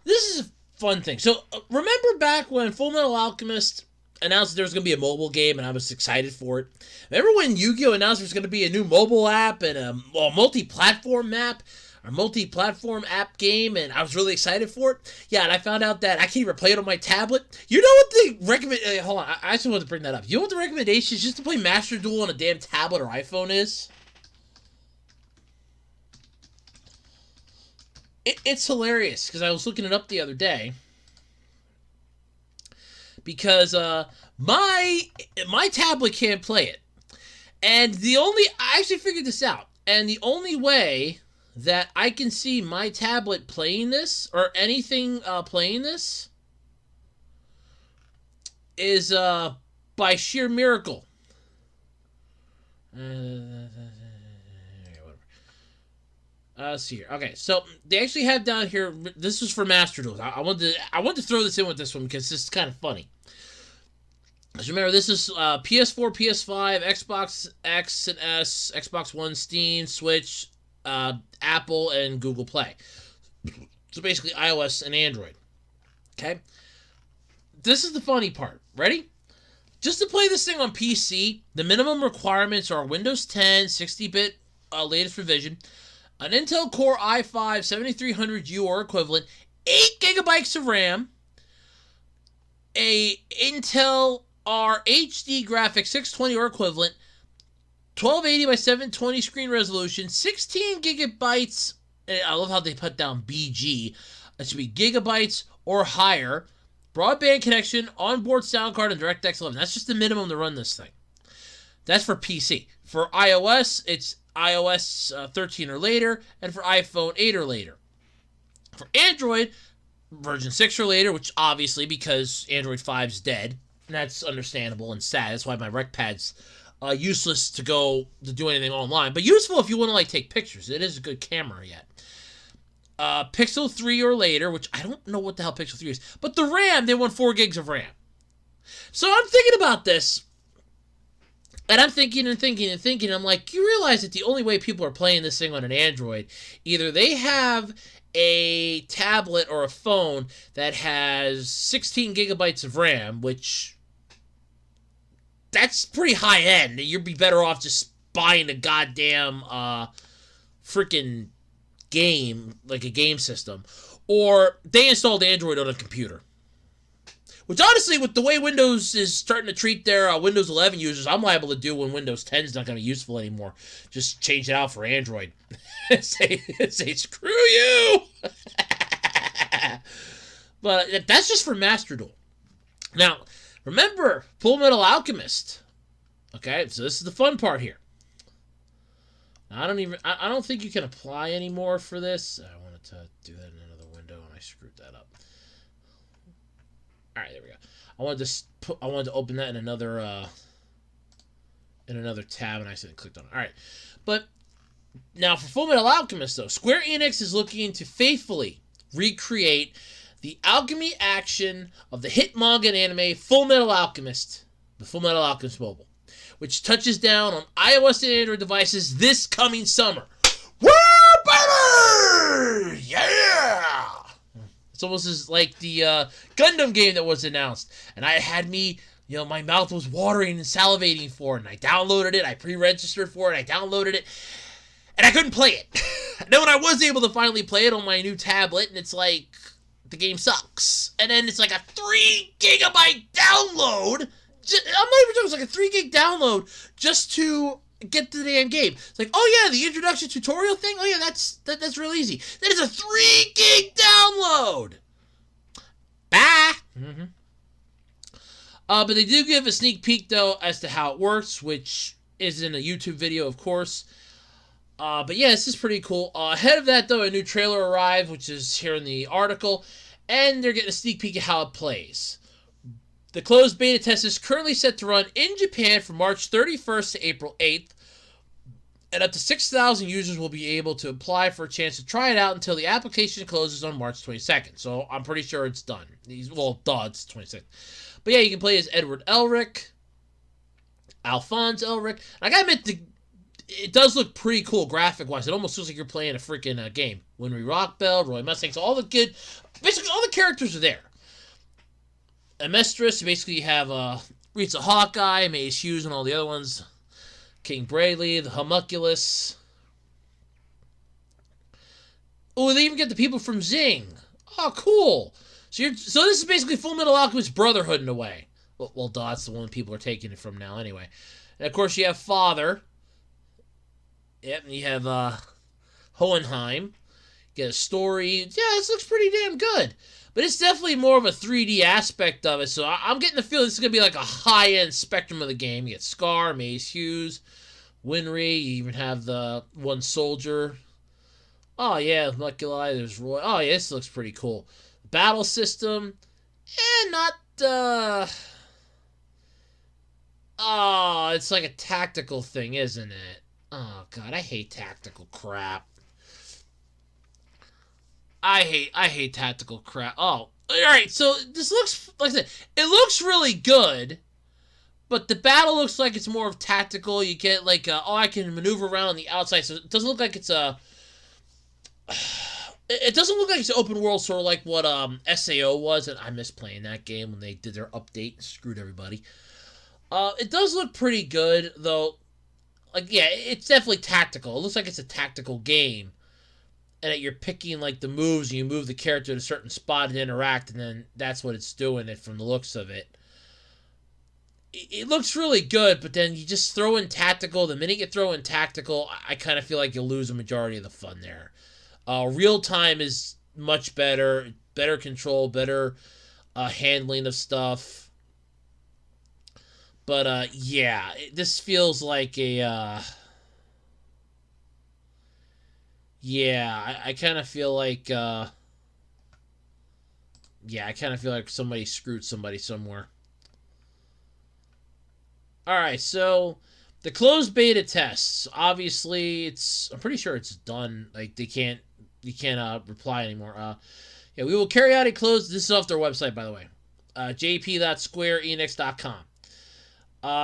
this is a fun thing. So remember back when Full Metal Alchemist announced that there was going to be a mobile game and I was excited for it? Remember when Yu-Gi-Oh! Announced there was going to be a new mobile app and a multi-platform map? Or multi-platform app game, and I was really excited for it. Yeah, and I found out that I can't even play it on my tablet. You know what the hold on, I just wanted to bring that up. You know what the recommendation is just to play Master Duel on a damn tablet or iPhone is? It's hilarious, because I was looking it up the other day. because my tablet can't play it. And I actually figured this out. And the only way that I can see my tablet playing this, or anything playing this, is by sheer miracle. Let's see here. Okay, so they actually have down here. This was for Master Duels. I wanted to throw this in with this one because this is kind of funny. As you remember, this is PS4, PS5, Xbox X and S, Xbox One, Steam, Switch, Apple, and Google Play. So basically iOS and Android. Okay? This is the funny part. Ready? Just to play this thing on PC, the minimum requirements are Windows 10, 60-bit latest revision, an Intel Core i5 7300U or equivalent, 8 gigabytes of RAM, a Intel R HD graphics 620 or equivalent, 1280 by 720 screen resolution, 16 gigabytes. I love how they put down BG. It should be gigabytes or higher. Broadband connection, onboard sound card, and DirectX 11. That's just the minimum to run this thing. That's for PC. For iOS, it's iOS 13 or later, and for iPhone 8 or later. For Android, version 6 or later, which obviously, because Android 5's dead, and that's understandable and sad. That's why my rec pad's useless to do anything online, but useful if you want to like take pictures. It is a good camera yet. Pixel 3 or later, which I don't know what the hell Pixel 3 is, but the RAM, they want 4 gigs of RAM. So I'm thinking about this, and I'm thinking, I'm like, you realize that the only way people are playing this thing on an Android, either they have a tablet or a phone that has 16 gigabytes of RAM, which that's pretty high end. You'd be better off just buying a goddamn freaking game, like a game system, or they installed Android on a computer. Which honestly, with the way Windows is starting to treat their Windows 11 users, I'm liable to do when Windows 10 is not going to be useful anymore. Just change it out for Android. say screw you. But that's just for Master Duel. Now, remember Full Metal Alchemist. Okay, so this is the fun part here. I don't think you can apply anymore for this. I wanted to do that in another window and I screwed that up. All right, there we go. I wanted to open that in another tab and I accidentally clicked on it. All right, but now for Full Metal Alchemist though, Square Enix is looking to faithfully recreate the alchemy action of the hit manga and anime Full Metal Alchemist, the Full Metal Alchemist Mobile, which touches down on iOS and Android devices this coming summer. Woo, baby! Yeah! It's almost as like the Gundam game that was announced. And I had me, my mouth was watering and salivating for it. And I downloaded it. I pre-registered for it. I downloaded it. And I couldn't play it. And then when I was able to finally play it on my new tablet, and it's like, the game sucks. And then it's like a 3 gigabyte download. I'm not even joking. It's like a 3 gig download just to get the damn game. It's like, oh yeah, the introduction tutorial thing. Oh yeah, that's real easy. That is a 3 gig download. Bye. Mm-hmm. But they do give a sneak peek though as to how it works, which is in a YouTube video, of course. But yeah, this is pretty cool. Ahead of that though, a new trailer arrived, which is here in the article, and they're getting a sneak peek of how it plays. The closed beta test is currently set to run in Japan from March 31st to April 8th, and up to 6,000 users will be able to apply for a chance to try it out until the application closes on March 22nd. So I'm pretty sure it's done. It's 26th. But yeah, you can play as Edward Elric, Alphonse Elric. I gotta admit, it does look pretty cool graphic-wise. It almost looks like you're playing a freaking game. Winry Rockbell, Roy Mustang, so basically all the characters are there. Amestris, basically you have Rita Hawkeye, Mace Hughes, and all the other ones. King Bradley, the Homunculus. Oh, they even get the people from Zing. Oh, cool. So this is basically Full Metal Alchemist Brotherhood in a way. Well, that's the one people are taking it from now anyway. And of course you have Father. Yep, and you have Hohenheim. get a story. Yeah, this looks pretty damn good. But it's definitely more of a 3D aspect of it, so I'm getting the feeling this is going to be like a high-end spectrum of the game. You get Scar, Mace Hughes, Winry, you even have the one soldier. Oh, yeah, Molecular, there's Roy. Oh, yeah, this looks pretty cool. Battle system, not, oh, it's like a tactical thing, isn't it? Oh, God, I hate tactical crap. I hate tactical crap. Oh, alright, so this looks, like I said, it looks really good, but the battle looks like it's more of tactical. You get, like, I can maneuver around on the outside, so it doesn't look like it's a... It doesn't look like it's open world, sort of like what SAO was, and I miss playing that game when they did their update and screwed everybody. It does look pretty good, though. Like, yeah, it's definitely tactical. It looks like it's a tactical game. And that you're picking, like, the moves, and you move the character to a certain spot and interact, and then that's what it's doing it from the looks of it. It looks really good, but then you just throw in tactical. The minute you throw in tactical, I kind of feel like you'll lose a majority of the fun there. Real time is much better. Better control, better handling of stuff. But, yeah, this feels like a... Yeah, I kind of feel like, yeah, I kind of feel like somebody screwed somebody somewhere. Alright, so, the closed beta tests, obviously, I'm pretty sure it's done, like, you can't, reply anymore. Yeah, we will carry out a closed, this is off their website, by the way, jp.squareenix.com.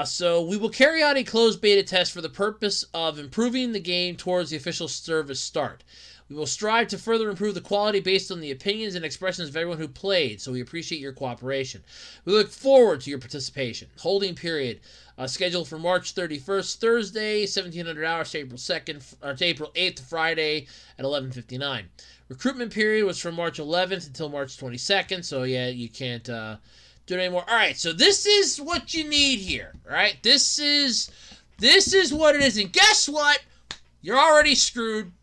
So we will carry out a closed beta test for the purpose of improving the game towards the official service start. We will strive to further improve the quality based on the opinions and expressions of everyone who played, so we appreciate your cooperation. We look forward to your participation. Holding period scheduled for March 31st, Thursday, 1700 hours to April 2nd, or to April 8th, Friday at 11:59. Recruitment period was from March 11th until March 22nd, so yeah, you can't do it anymore. All right, so this is what you need here. All right, this is what it is, and guess what? You're already screwed.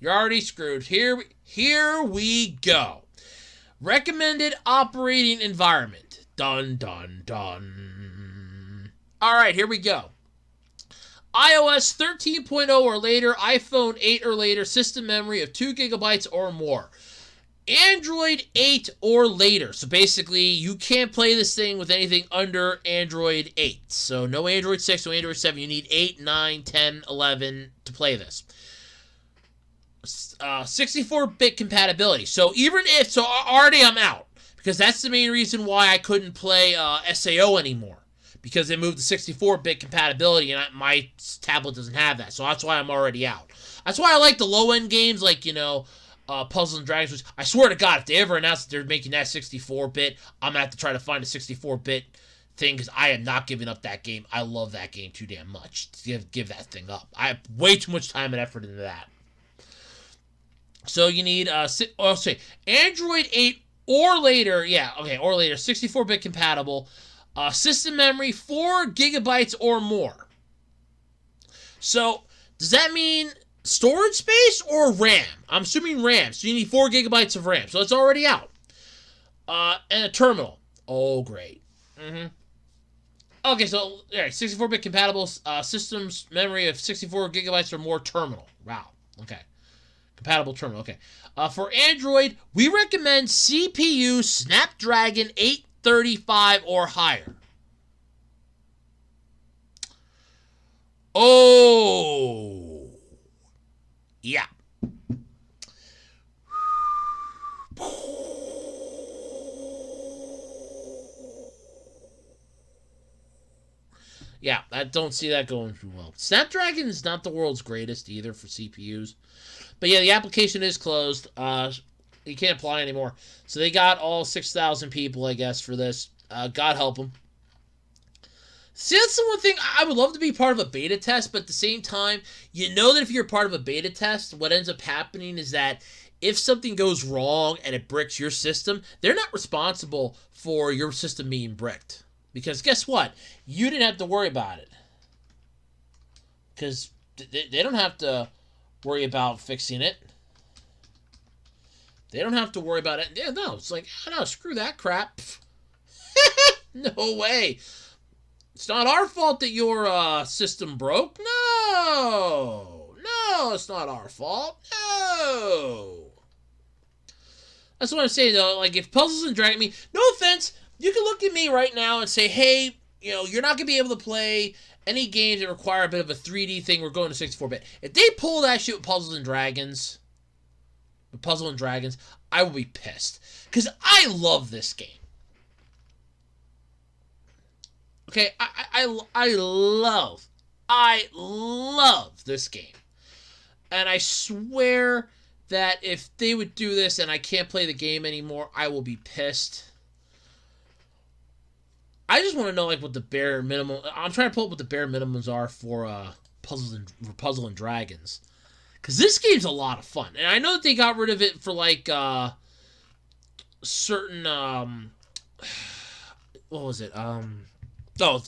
You're already screwed. Here we go. Recommended operating environment. Dun dun dun. All right, here we go. iOS 13.0 or later, iPhone 8 or later, system memory of 2 gigabytes or more. Android 8 or later. So basically, you can't play this thing with anything under Android 8. So no Android 6, no Android 7. You need 8, 9, 10, 11 to play this. 64-bit compatibility. So even if... So already I'm out. Because that's the main reason why I couldn't play SAO anymore. Because they moved to 64-bit compatibility, and my tablet doesn't have that. So that's why I'm already out. That's why I like the low-end games like, Puzzles and Dragons, which I swear to God, if they ever announce that they're making that 64-bit, I'm going to have to try to find a 64-bit thing, because I am not giving up that game. I love that game too damn much to give that thing up. I have way too much time and effort into that. So you need, Android 8 or later, or later, 64-bit compatible, system memory, 4 gigabytes or more. So, does that mean storage space or RAM? I'm assuming RAM. So you need 4 gigabytes of RAM. So it's already out. And a terminal. Oh, great. Okay, so 64-bit compatible systems memory of 64 gigabytes or more terminal. Wow. Okay. Compatible terminal. Okay. For Android, we recommend CPU Snapdragon 835 or higher. Oh. Yeah. Yeah, I don't see that going too well. Snapdragon is not the world's greatest either for CPUs. But yeah, the application is closed. You can't apply anymore. So they got all 6,000 people, I guess, for this. God help them. See, that's the one thing. I would love to be part of a beta test, but at the same time, you know that if you're part of a beta test, what ends up happening is that if something goes wrong and it bricks your system, they're not responsible for your system being bricked. Because guess what? You didn't have to worry about it. Because they don't have to worry about fixing it. They don't have to worry about it. Yeah, no, it's like, oh, no, screw that crap. No way. It's not our fault that your system broke. No. No, it's not our fault. No. That's what I'm saying, though. Like, if Puzzles and Dragons... I mean, no offense, you can look at me right now and say, hey, you know, you're not going to be able to play any games that require a bit of a 3D thing. We're going to 64-bit. If they pull that shit with Puzzles and Dragons, I will be pissed. Because I love this game. Okay, I love this game. And I swear that if they would do this and I can't play the game anymore, I will be pissed. I just want to know like what the bare minimum. I'm trying to pull up what the bare minimums are for Puzzle and Dragons, because this game's a lot of fun. And I know that they got rid of it for like certain what was it? Oh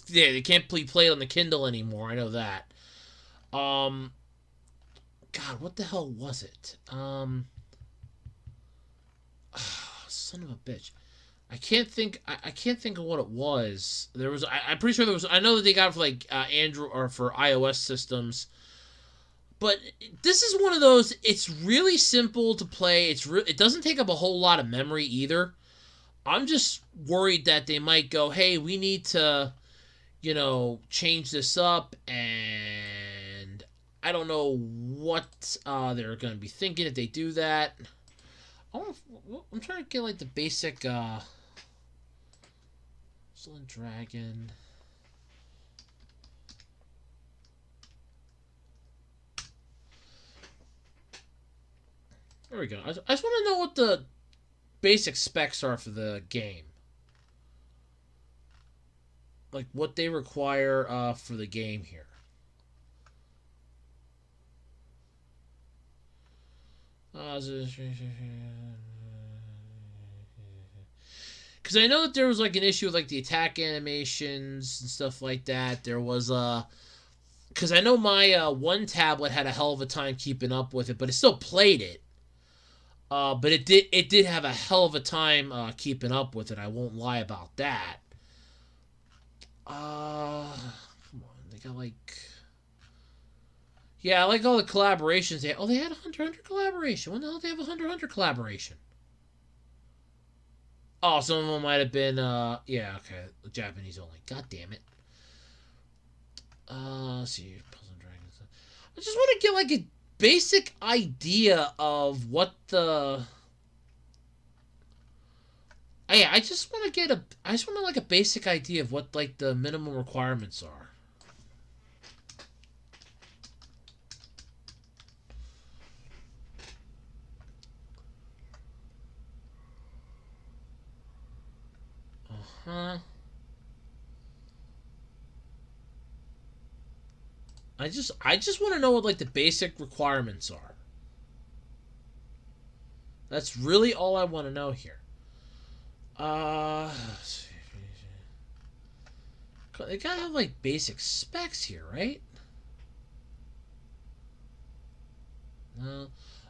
yeah, they can't play it on the Kindle anymore. I know that. God, what the hell was it? Son of a bitch. I can't think of what it was. There was. I'm pretty sure there was. I know that they got it for like Android or for iOS systems. But this is one of those. It's really simple to play. It doesn't take up a whole lot of memory either. I'm just worried that they might go, hey, we need to, you know, change this up, and I don't know what they're going to be thinking if they do that. I'm trying to get like the basic Excellent Dragon. There we go. I just want to know what the basic specs are for the game. Like what they require for the game here. Because I know that there was like an issue with like the attack animations and stuff like that. There was because I know my one tablet had a hell of a time keeping up with it, but it still played it. But it did have a hell of a time keeping up with it. I won't lie about that. Come on, they got like. Yeah, I like all the collaborations. They had a Hunter collaboration. When the hell did they have a Hunter collaboration? Oh, some of them might have been, yeah, okay, Japanese only. God damn it. Let's see, Puzzle Dragons. I just want to get, like, a basic idea of what the... Yeah, I just want like, a basic idea of what, like, the minimum requirements are. Uh-huh. I just want to know what like the basic requirements are. That's really all I want to know here. They gotta have like basic specs here, right? No.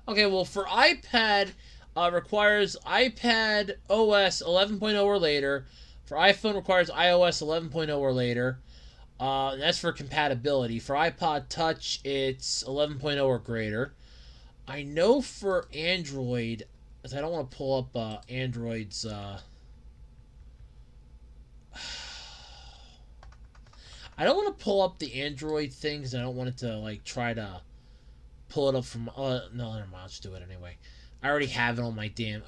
Okay, well for iPad, requires iPad OS 11.0 or later. For iPhone, requires iOS 11.0 or later. And that's for compatibility. For iPod Touch, it's 11.0 or greater. I know for Android, because I don't want to pull up Android's... I don't want to pull up the Android things. I don't want it to like try to pull it up from... no, never mind. I'll just do it anyway. I already have it on my thing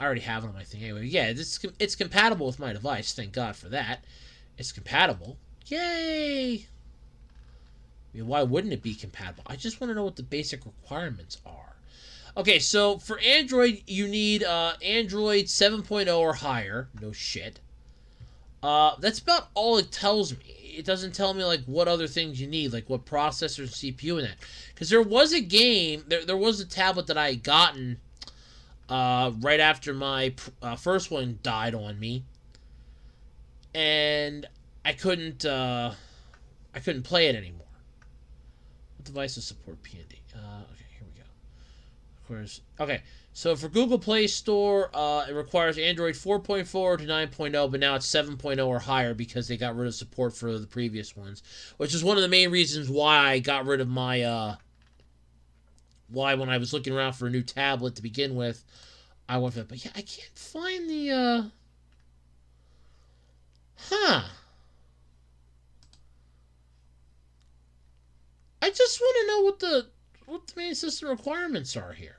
anyway. Yeah, it's compatible with my device. Thank God for that. It's compatible. Yay! I mean, why wouldn't it be compatible? I just want to know what the basic requirements are. Okay, so for Android, you need Android 7.0 or higher. No shit. That's about all it tells me. It doesn't tell me, like, what other things you need, like what processor, CPU, and that. Because there was a game, there was a tablet that I had gotten right after my first one died on me, and I couldn't play it anymore. What devices support PND? Okay, here we go. Of course. Okay, So for Google Play Store, it requires Android 4.4 to 9.0, but now it's 7.0 or higher because they got rid of support for the previous ones, which is one of the main reasons why I got rid of my, why when I was looking around for a new tablet to begin with, I went for it. But yeah, I can't find the, I just want to know what the main system requirements are here.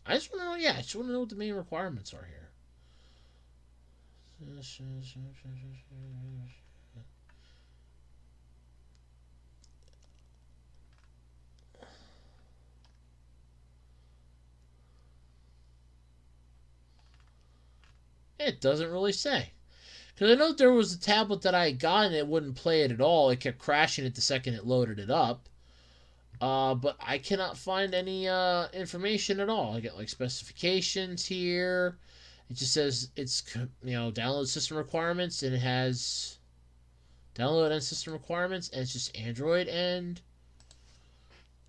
I just want to know, yeah, I just want to know what the main requirements are here. It doesn't really say. Because I know there was a tablet that I got and it wouldn't play it at all. It kept crashing it the second it loaded it up. But I cannot find any information at all. I get like specifications here. It just says it's, download system requirements, and it has download and system requirements, and it's just Android and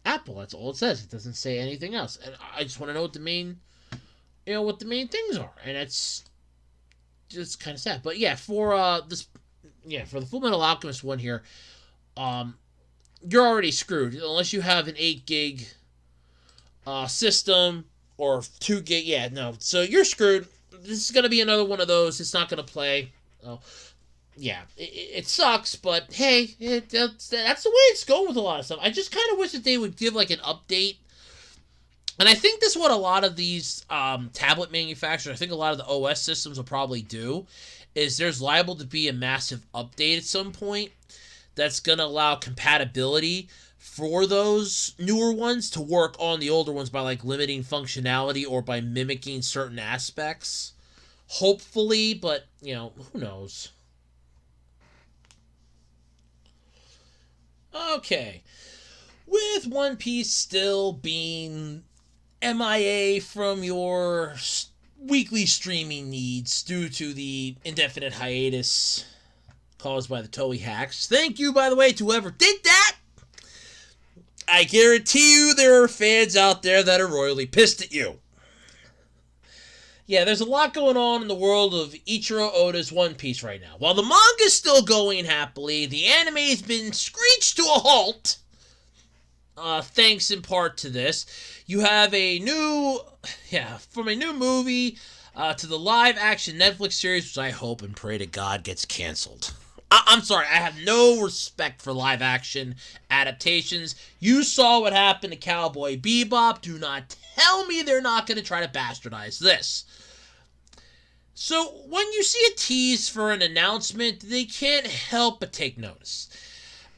Apple. That's all it says. It doesn't say anything else. And I just want to know what the main, what the main things are, and it's just kind of sad. But yeah, for for the Full Metal Alchemist one here, you're already screwed unless you have an 8 gig system or 2 gig. Yeah, no. So you're screwed. This is going to be another one of those. It's not going to play. Yeah, it sucks, but hey, that's the way it's going with a lot of stuff. I just kind of wish that they would give like an update. And I think this is what a lot of these tablet manufacturers, I think a lot of the OS systems will probably do, is there's liable to be a massive update at some point that's going to allow compatibility for those newer ones to work on the older ones by like limiting functionality or by mimicking certain aspects. Hopefully, but, who knows. Okay. With One Piece still being MIA from your weekly streaming needs due to the indefinite hiatus caused by the Toei hacks. Thank you, by the way, to whoever did that. I guarantee you there are fans out there that are royally pissed at you. Yeah, there's a lot going on in the world of Ichiro Oda's One Piece right now. While the manga's still going happily, the anime's been screeched to a halt. Thanks in part to this. You have from a new movie to the live-action Netflix series, which I hope and pray to God gets canceled. I'm sorry, I have no respect for live-action adaptations. You saw what happened to Cowboy Bebop. Do not tell me they're not going to try to bastardize this. So, when you see a tease for an announcement, they can't help but take notice.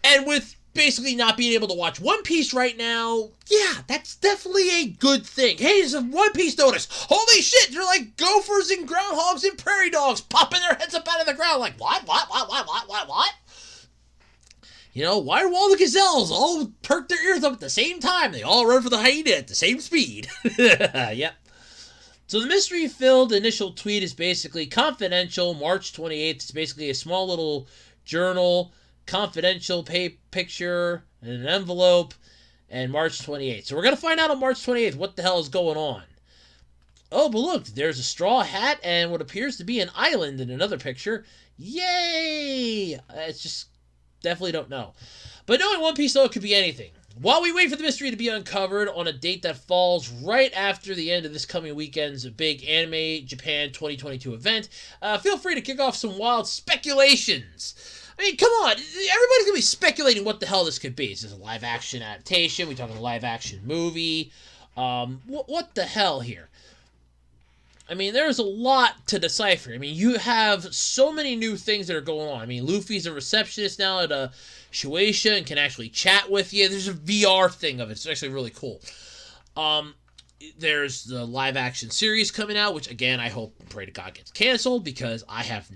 And with basically not being able to watch One Piece right now, yeah, that's definitely a good thing. Hey, there's a One Piece notice. Holy shit, they're like gophers and groundhogs and prairie dogs popping their heads up out of the ground like, what? Why do all the gazelles all perk their ears up at the same time? They all run for the hyena at the same speed. Yep. So the mystery-filled initial tweet is basically confidential, March 28th. It's basically a small little journal, confidential picture, and an envelope, and March 28th. So we're going to find out on March 28th what the hell is going on. Oh, but look, there's a straw hat and what appears to be an island in another picture. Yay! It's just, definitely don't know. But knowing One Piece, though, it could be anything. While we wait for the mystery to be uncovered on a date that falls right after the end of this coming weekend's big Anime Japan 2022 event, feel free to kick off some wild speculations. I mean, come on. Everybody's going to be speculating what the hell this could be. Is this a live-action adaptation? We talking a live-action movie? What the hell here? I mean, there's a lot to decipher. I mean, you have so many new things that are going on. I mean, Luffy's a receptionist now at a Shueisha and can actually chat with you. There's a VR thing of it. It's actually really cool. There's the live-action series coming out, which, again, I hope and pray to God gets canceled because I have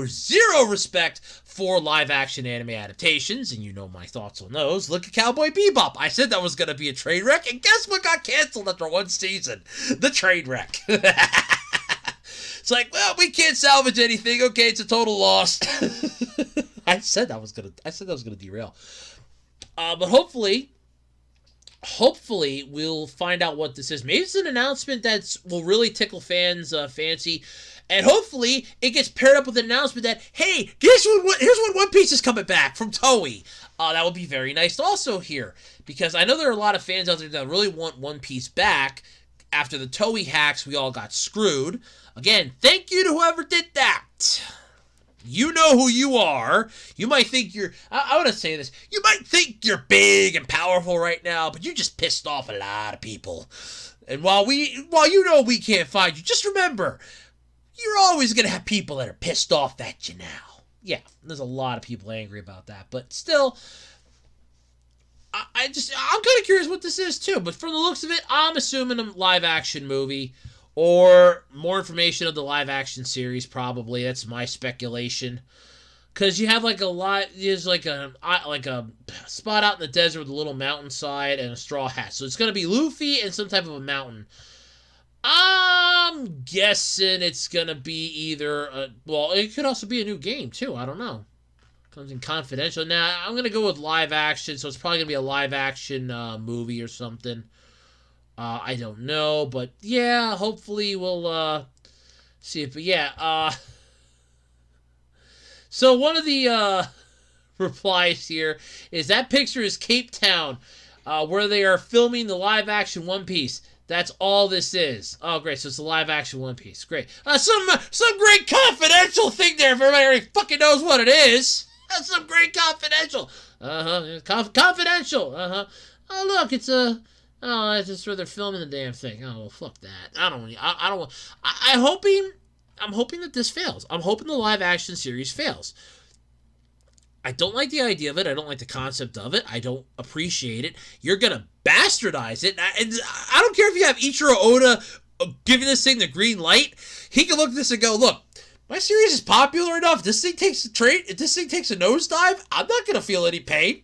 zero respect for live-action anime adaptations, and you know my thoughts on those. Look at Cowboy Bebop. I said that was going to be a train wreck, and guess what got canceled after one season? The train wreck. It's like, well, we can't salvage anything. Okay, it's a total loss. I said that was gonna derail. But hopefully we'll find out what this is. Maybe it's an announcement that will really tickle fans' fancy, and hopefully it gets paired up with an announcement that, hey, here's when One Piece is coming back from Toei. That would be very nice to also hear, because I know there are a lot of fans out there that really want One Piece back. After the Toei hacks, we all got screwed. Again, thank you to whoever did that. You know who you are. You might think I want to say this. You might think you're big and powerful right now, but you just pissed off a lot of people. And while you know we can't find you, just remember, you're always going to have people that are pissed off at you now. Yeah, there's a lot of people angry about that, but still, I'm kind of curious what this is too. But from the looks of it, I'm assuming a live action movie. Or more information of the live-action series, probably. That's my speculation. Because you have, there's like a spot out in the desert with a little mountainside and a straw hat. So it's going to be Luffy and some type of a mountain. I'm guessing it's going to be either... it could also be a new game, too. I don't know. Something confidential. Now, I'm going to go with live-action, so it's probably going to be a live-action movie or something. I don't know, but yeah, hopefully we'll see it. But yeah, so one of the replies here is that picture is Cape Town, where they are filming the live-action One Piece. That's all this is. Oh, great, so it's a live-action One Piece. Great. Some great confidential thing there if everybody already fucking knows what it is. That's some great confidential. Confidential. Oh, look, it's a... Oh, it's just where they're filming the damn thing. Oh, well, fuck that. I'm hoping that this fails. I'm hoping the live action series fails. I don't like the idea of it. I don't like the concept of it. I don't appreciate it. You're gonna bastardize it. And I don't care if you have Ichiro Oda giving this thing the green light. He can look at this and go, look, my series is popular enough. If this thing takes a nosedive, I'm not gonna feel any pain.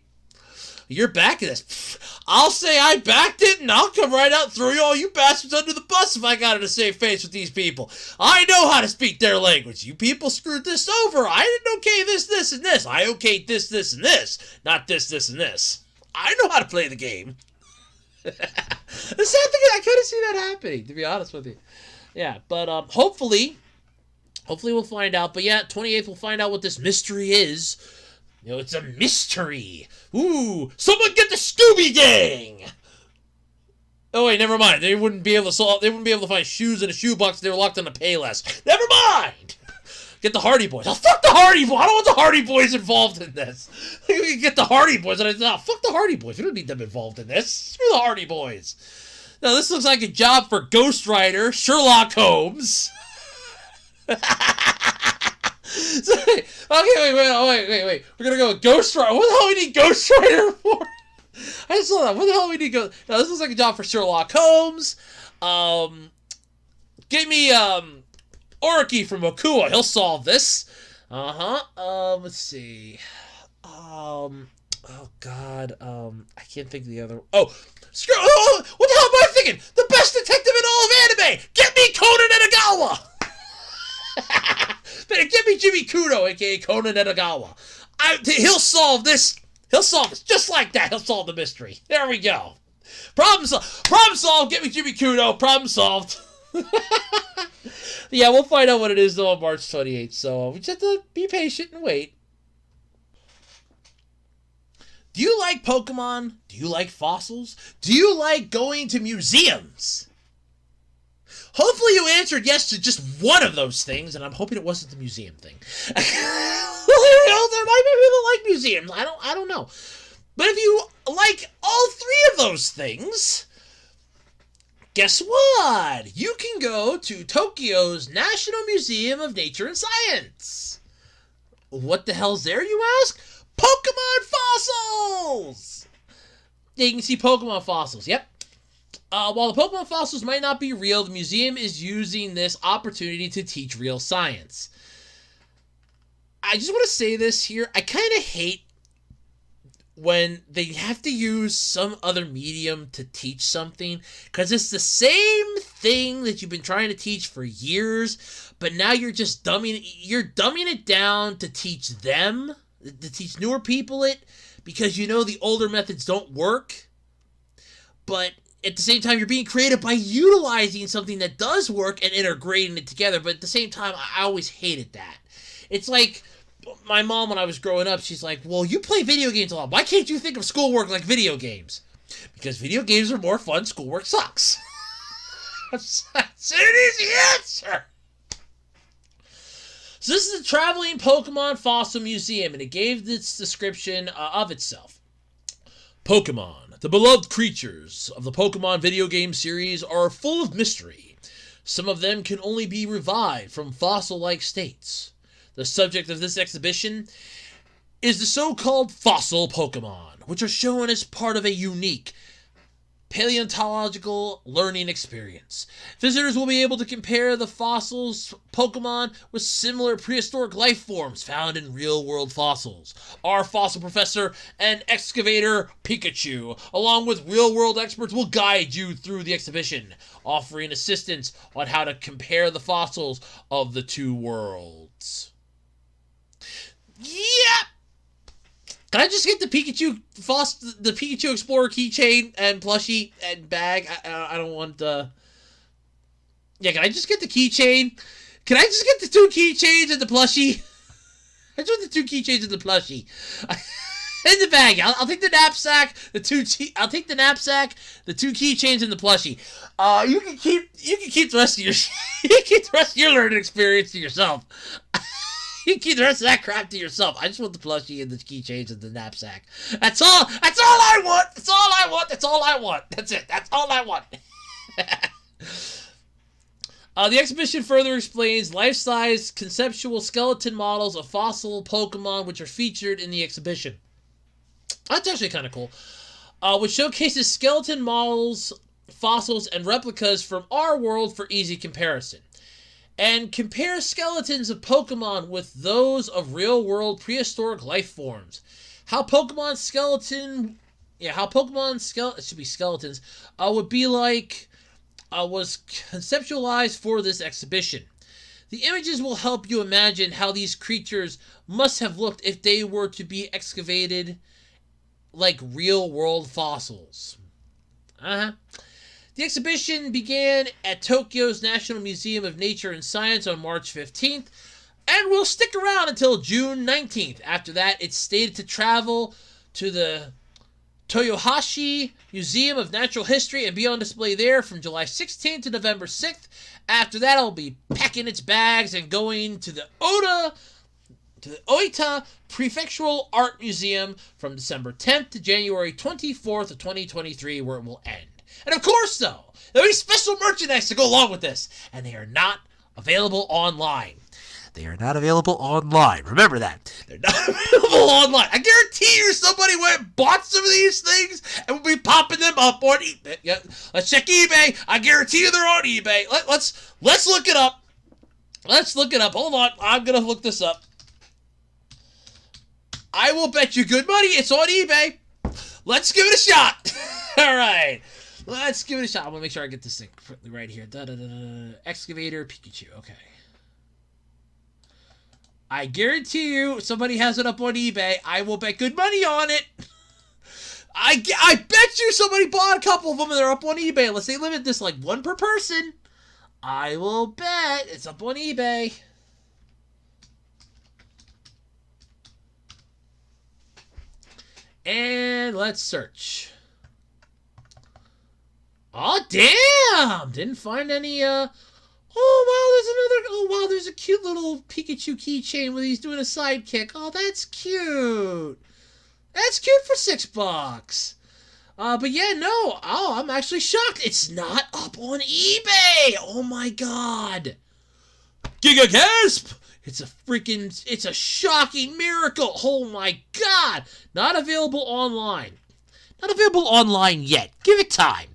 You're backing this. I'll say I backed it, and I'll come right out and throw all you bastards under the bus if I got in the same face with these people. I know how to speak their language. You people screwed this over. I didn't okay this, and this. I okayed this, and this. Not this, and this. I know how to play the game. The sad thing is I kind of see that happening, to be honest with you. Yeah, but hopefully we'll find out. But yeah, 28th we'll find out what this mystery is. You know, it's a mystery. Ooh, someone get the Scooby Gang! Oh wait, never mind. They wouldn't be able to find shoes in a shoebox if they were locked on a Payless. Never mind! Get the Hardy Boys. Oh, fuck the Hardy Boys! I don't want the Hardy Boys involved in this. We can get the Hardy Boys. Fuck the Hardy Boys. We don't need them involved in this. Screw the Hardy Boys. Now, this looks like a job for Ghost Rider, Sherlock Holmes. Okay, wait. We're gonna go with Ghost Rider. What the hell do we need Ghost Rider for? I just saw that. What the hell do we need Now, this looks like a job for Sherlock Holmes. Give me, Oriki from Okua. He'll solve this. Let's see. Oh, God. I can't think of the other... Oh, what the hell am I thinking? The best detective in all of anime! Get me Conan Edogawa! Get me Jimmy Kudo, a.k.a. Conan Edogawa. He'll solve this. He'll solve this. Just like that, he'll solve the mystery. There we go. Problem solved. Get me Jimmy Kudo. Problem solved. Yeah, we'll find out what it is, though, on March 28th. So we just have to be patient and wait. Do you like Pokemon? Do you like fossils? Do you like going to museums? Hopefully you answered yes to just one of those things, and I'm hoping it wasn't the museum thing. There might be people that like museums. I don't know. But if you like all three of those things, guess what? You can go to Tokyo's National Museum of Nature and Science. What the hell's there, you ask? Pokemon fossils! Yeah, you can see Pokemon fossils. Yep. While the Pokemon fossils might not be real, the museum is using this opportunity to teach real science. I just want to say this here. I kind of hate when they have to use some other medium to teach something, because it's the same thing that you've been trying to teach for years, but now you're just dumbing it down to teach them. to teach newer people it, because you know the older methods don't work, but at the same time you're being creative by utilizing something that does work and integrating it together. But at the same time, I always hated that. It's like my mom, when I was growing up, she's like, well, you play video games a lot. Why can't you think of schoolwork like video games? Because video games are more fun, schoolwork sucks. That's an easy answer. So this is a traveling Pokemon fossil museum, and it gave this description of itself. Pokemon, the beloved creatures of the Pokemon video game series, are full of mystery. Some of them can only be revived from fossil-like states. The subject of this exhibition is the so-called fossil Pokemon, which are shown as part of a unique paleontological learning experience. Visitors will be able to compare the fossils Pokemon with similar prehistoric life forms found in real-world fossils. Our fossil professor and excavator Pikachu, along with real-world experts, will guide you through the exhibition, offering assistance on how to compare the fossils of the two worlds. Yep! Can I just get the Pikachu Explorer keychain and plushie and bag? I don't want the... Yeah, can I just get the keychain? Can I just get the 2 keychains and the plushie? I just want the 2 keychains and the plushie. In the bag. I'll take the knapsack, I'll take the knapsack, the 2 keychains and the plushie. You can keep the rest of your learning experience to yourself. You can keep the rest of that crap to yourself. I just want the plushie and the keychains and the knapsack. That's all I want. That's all I want. That's all I want. That's it. That's all I want. The exhibition further explains life-size conceptual skeleton models of fossil Pokemon which are featured in the exhibition. That's actually kind of cool. Which showcases skeleton models, fossils, and replicas from our world for easy comparison. And compare skeletons of Pokemon with those of real-world prehistoric life forms. How Pokemon skeletons would be like was conceptualized for this exhibition. The images will help you imagine how these creatures must have looked if they were to be excavated like real-world fossils. The exhibition began at Tokyo's National Museum of Nature and Science on March 15th and will stick around until June 19th. After that, it's slated to travel to the Toyohashi Museum of Natural History and be on display there from July 16th to November 6th. After that, it'll be packing its bags and going to the Oita Prefectural Art Museum from December 10th to January 24th of 2023, where it will end. And of course, though, there'll be special merchandise to go along with this, and they are not available online. They are not available online. Remember that. They're not available online. I guarantee you somebody went and bought some of these things and will be popping them up on eBay. Yeah, let's check eBay. I guarantee you they're on eBay. Let's look it up. Let's look it up. Hold on. I'm going to look this up. I will bet you good money it's on eBay. Let's give it a shot. All right. Let's give it a shot. I'm going to make sure I get this thing right here. Excavator Pikachu. Okay. I guarantee you somebody has it up on eBay. I will bet good money on it. I bet you somebody bought a couple of them and they're up on eBay. Unless they limit this like 1 per person. I will bet it's up on eBay. And let's search. Oh, damn! Didn't find any, Oh, wow, there's a cute little Pikachu keychain where he's doing a sidekick. Oh, that's cute. That's cute for $6. But yeah, no. Oh, I'm actually shocked. It's not up on eBay. Oh my god. Giga Gasp! It's a shocking miracle. Oh my god. Not available online. Not available online yet. Give it time.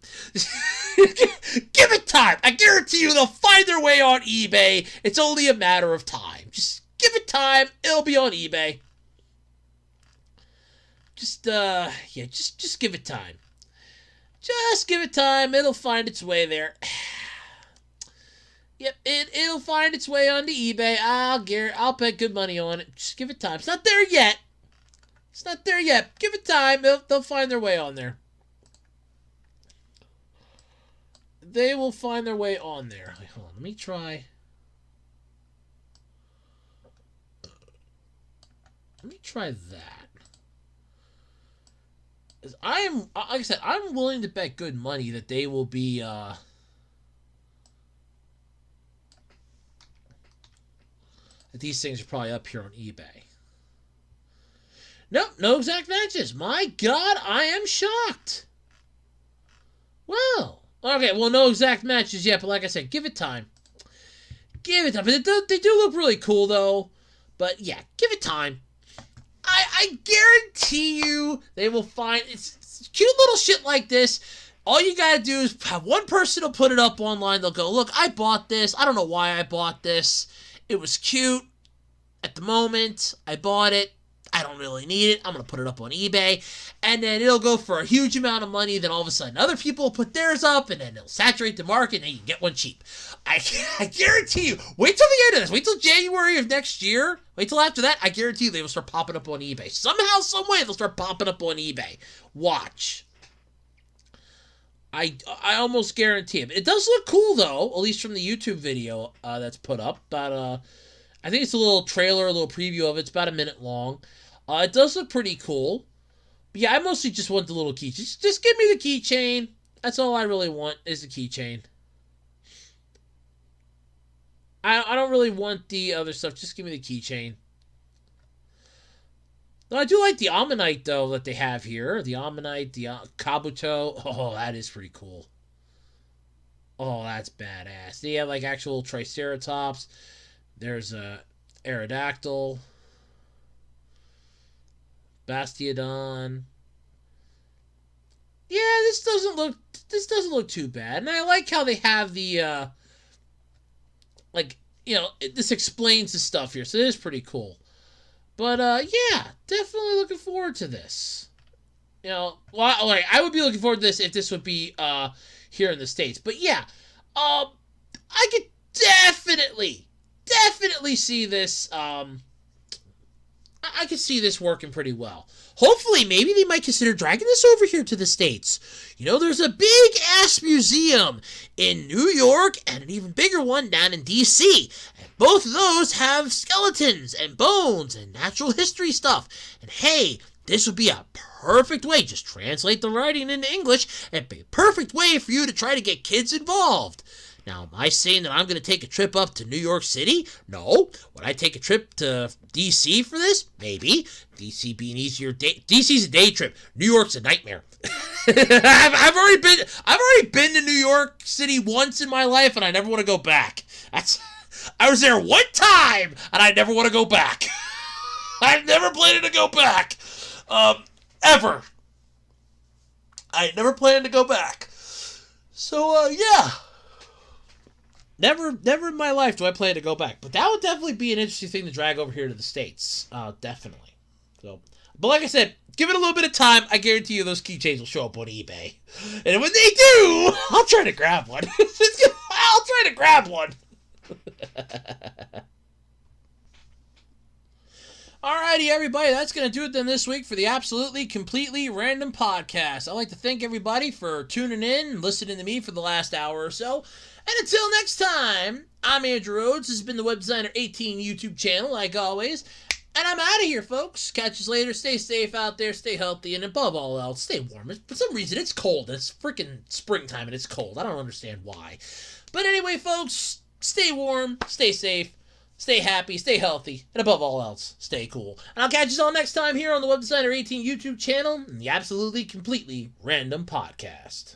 Give it time. I guarantee you they'll find their way on eBay. It's only a matter of time. Just give it time. It'll be on eBay. Just give it time. Just give it time. It'll find its way there. Yep, it'll find its way onto eBay. I'll bet good money on it. Just give it time. It's not there yet. It's not there yet. Give it time. They'll find their way on there. They will find their way on there. Hold on, let me try. Let me try that. I am, like I said, I'm willing to bet good money that they will be, that these things are probably up here on eBay. Nope, no exact matches. My God, I am shocked. Well, okay, well, no exact matches yet, but like I said, give it time. Give it time. But they do look really cool, though. But yeah, give it time. I guarantee you they will find... It's cute little shit like this. All you gotta do is have one person will put it up online. They'll go, look, I bought this. I don't know why I bought this. It was cute at the moment. I bought it. I don't really need it. I'm going to put it up on eBay. And then it'll go for a huge amount of money. Then all of a sudden, other people will put theirs up. And then it'll saturate the market. And then you can get one cheap. I guarantee you. Wait till the end of this. Wait till January of next year. Wait till after that. I guarantee you they will start popping up on eBay. Somehow, some way, they'll start popping up on eBay. Watch. I almost guarantee it. It does look cool, though. At least from the YouTube video that's put up. But I think it's a little trailer, a little preview of it. It's about a minute long. It does look pretty cool. But yeah, I mostly just want the little keychain. Just give me the keychain. That's all I really want is the keychain. I don't really want the other stuff. Just give me the keychain. No, I do like the Ammonite, though, that they have here. The Ammonite, the Kabuto. Oh, that is pretty cool. Oh, that's badass. They have, like, actual Triceratops. There's a Aerodactyl. Bastiodon. Yeah, this doesn't look too bad. And I like how they have the this explains the stuff here. So it is pretty cool. But yeah, definitely looking forward to this. I would be looking forward to this if this would be here in the States. But yeah, I could definitely see this I could see this working pretty well. Hopefully, maybe they might consider dragging this over here to the States. There's a big-ass museum in New York and an even bigger one down in D.C. And both of those have skeletons and bones and natural history stuff. And hey, this would be a perfect way. Just translate the writing into English. It'd be a perfect way for you to try to get kids involved. Now, am I saying that I'm going to take a trip up to New York City? No. Would I take a trip to D.C. for this? Maybe. D.C. being easier. D.C.'s a day trip. New York's a nightmare. I've already been to New York City once in my life, and I never want to go back. I was there one time, and I never want to go back. I've never planned to go back. Ever. I never planned to go back. So, yeah. Never in my life do I plan to go back. But that would definitely be an interesting thing to drag over here to the States. Definitely. So, but like I said, give it a little bit of time. I guarantee you those keychains will show up on eBay. And when they do, I'll try to grab one. I'll try to grab one. Alrighty, everybody, that's going to do it then this week for the Absolutely Completely Random Podcast. I'd like to thank everybody for tuning in and listening to me for the last hour or so. And until next time, I'm Andrew Rhodes. This has been the Web Designer 18 YouTube channel, like always. And I'm out of here, folks. Catch us later. Stay safe out there. Stay healthy. And above all else, stay warm. For some reason, it's cold. It's freaking springtime and it's cold. I don't understand why. But anyway, folks, stay warm. Stay safe. Stay happy, stay healthy, and above all else, stay cool. And I'll catch you all next time here on the Web Designer 18 YouTube channel and the Absolutely Completely Random Podcast.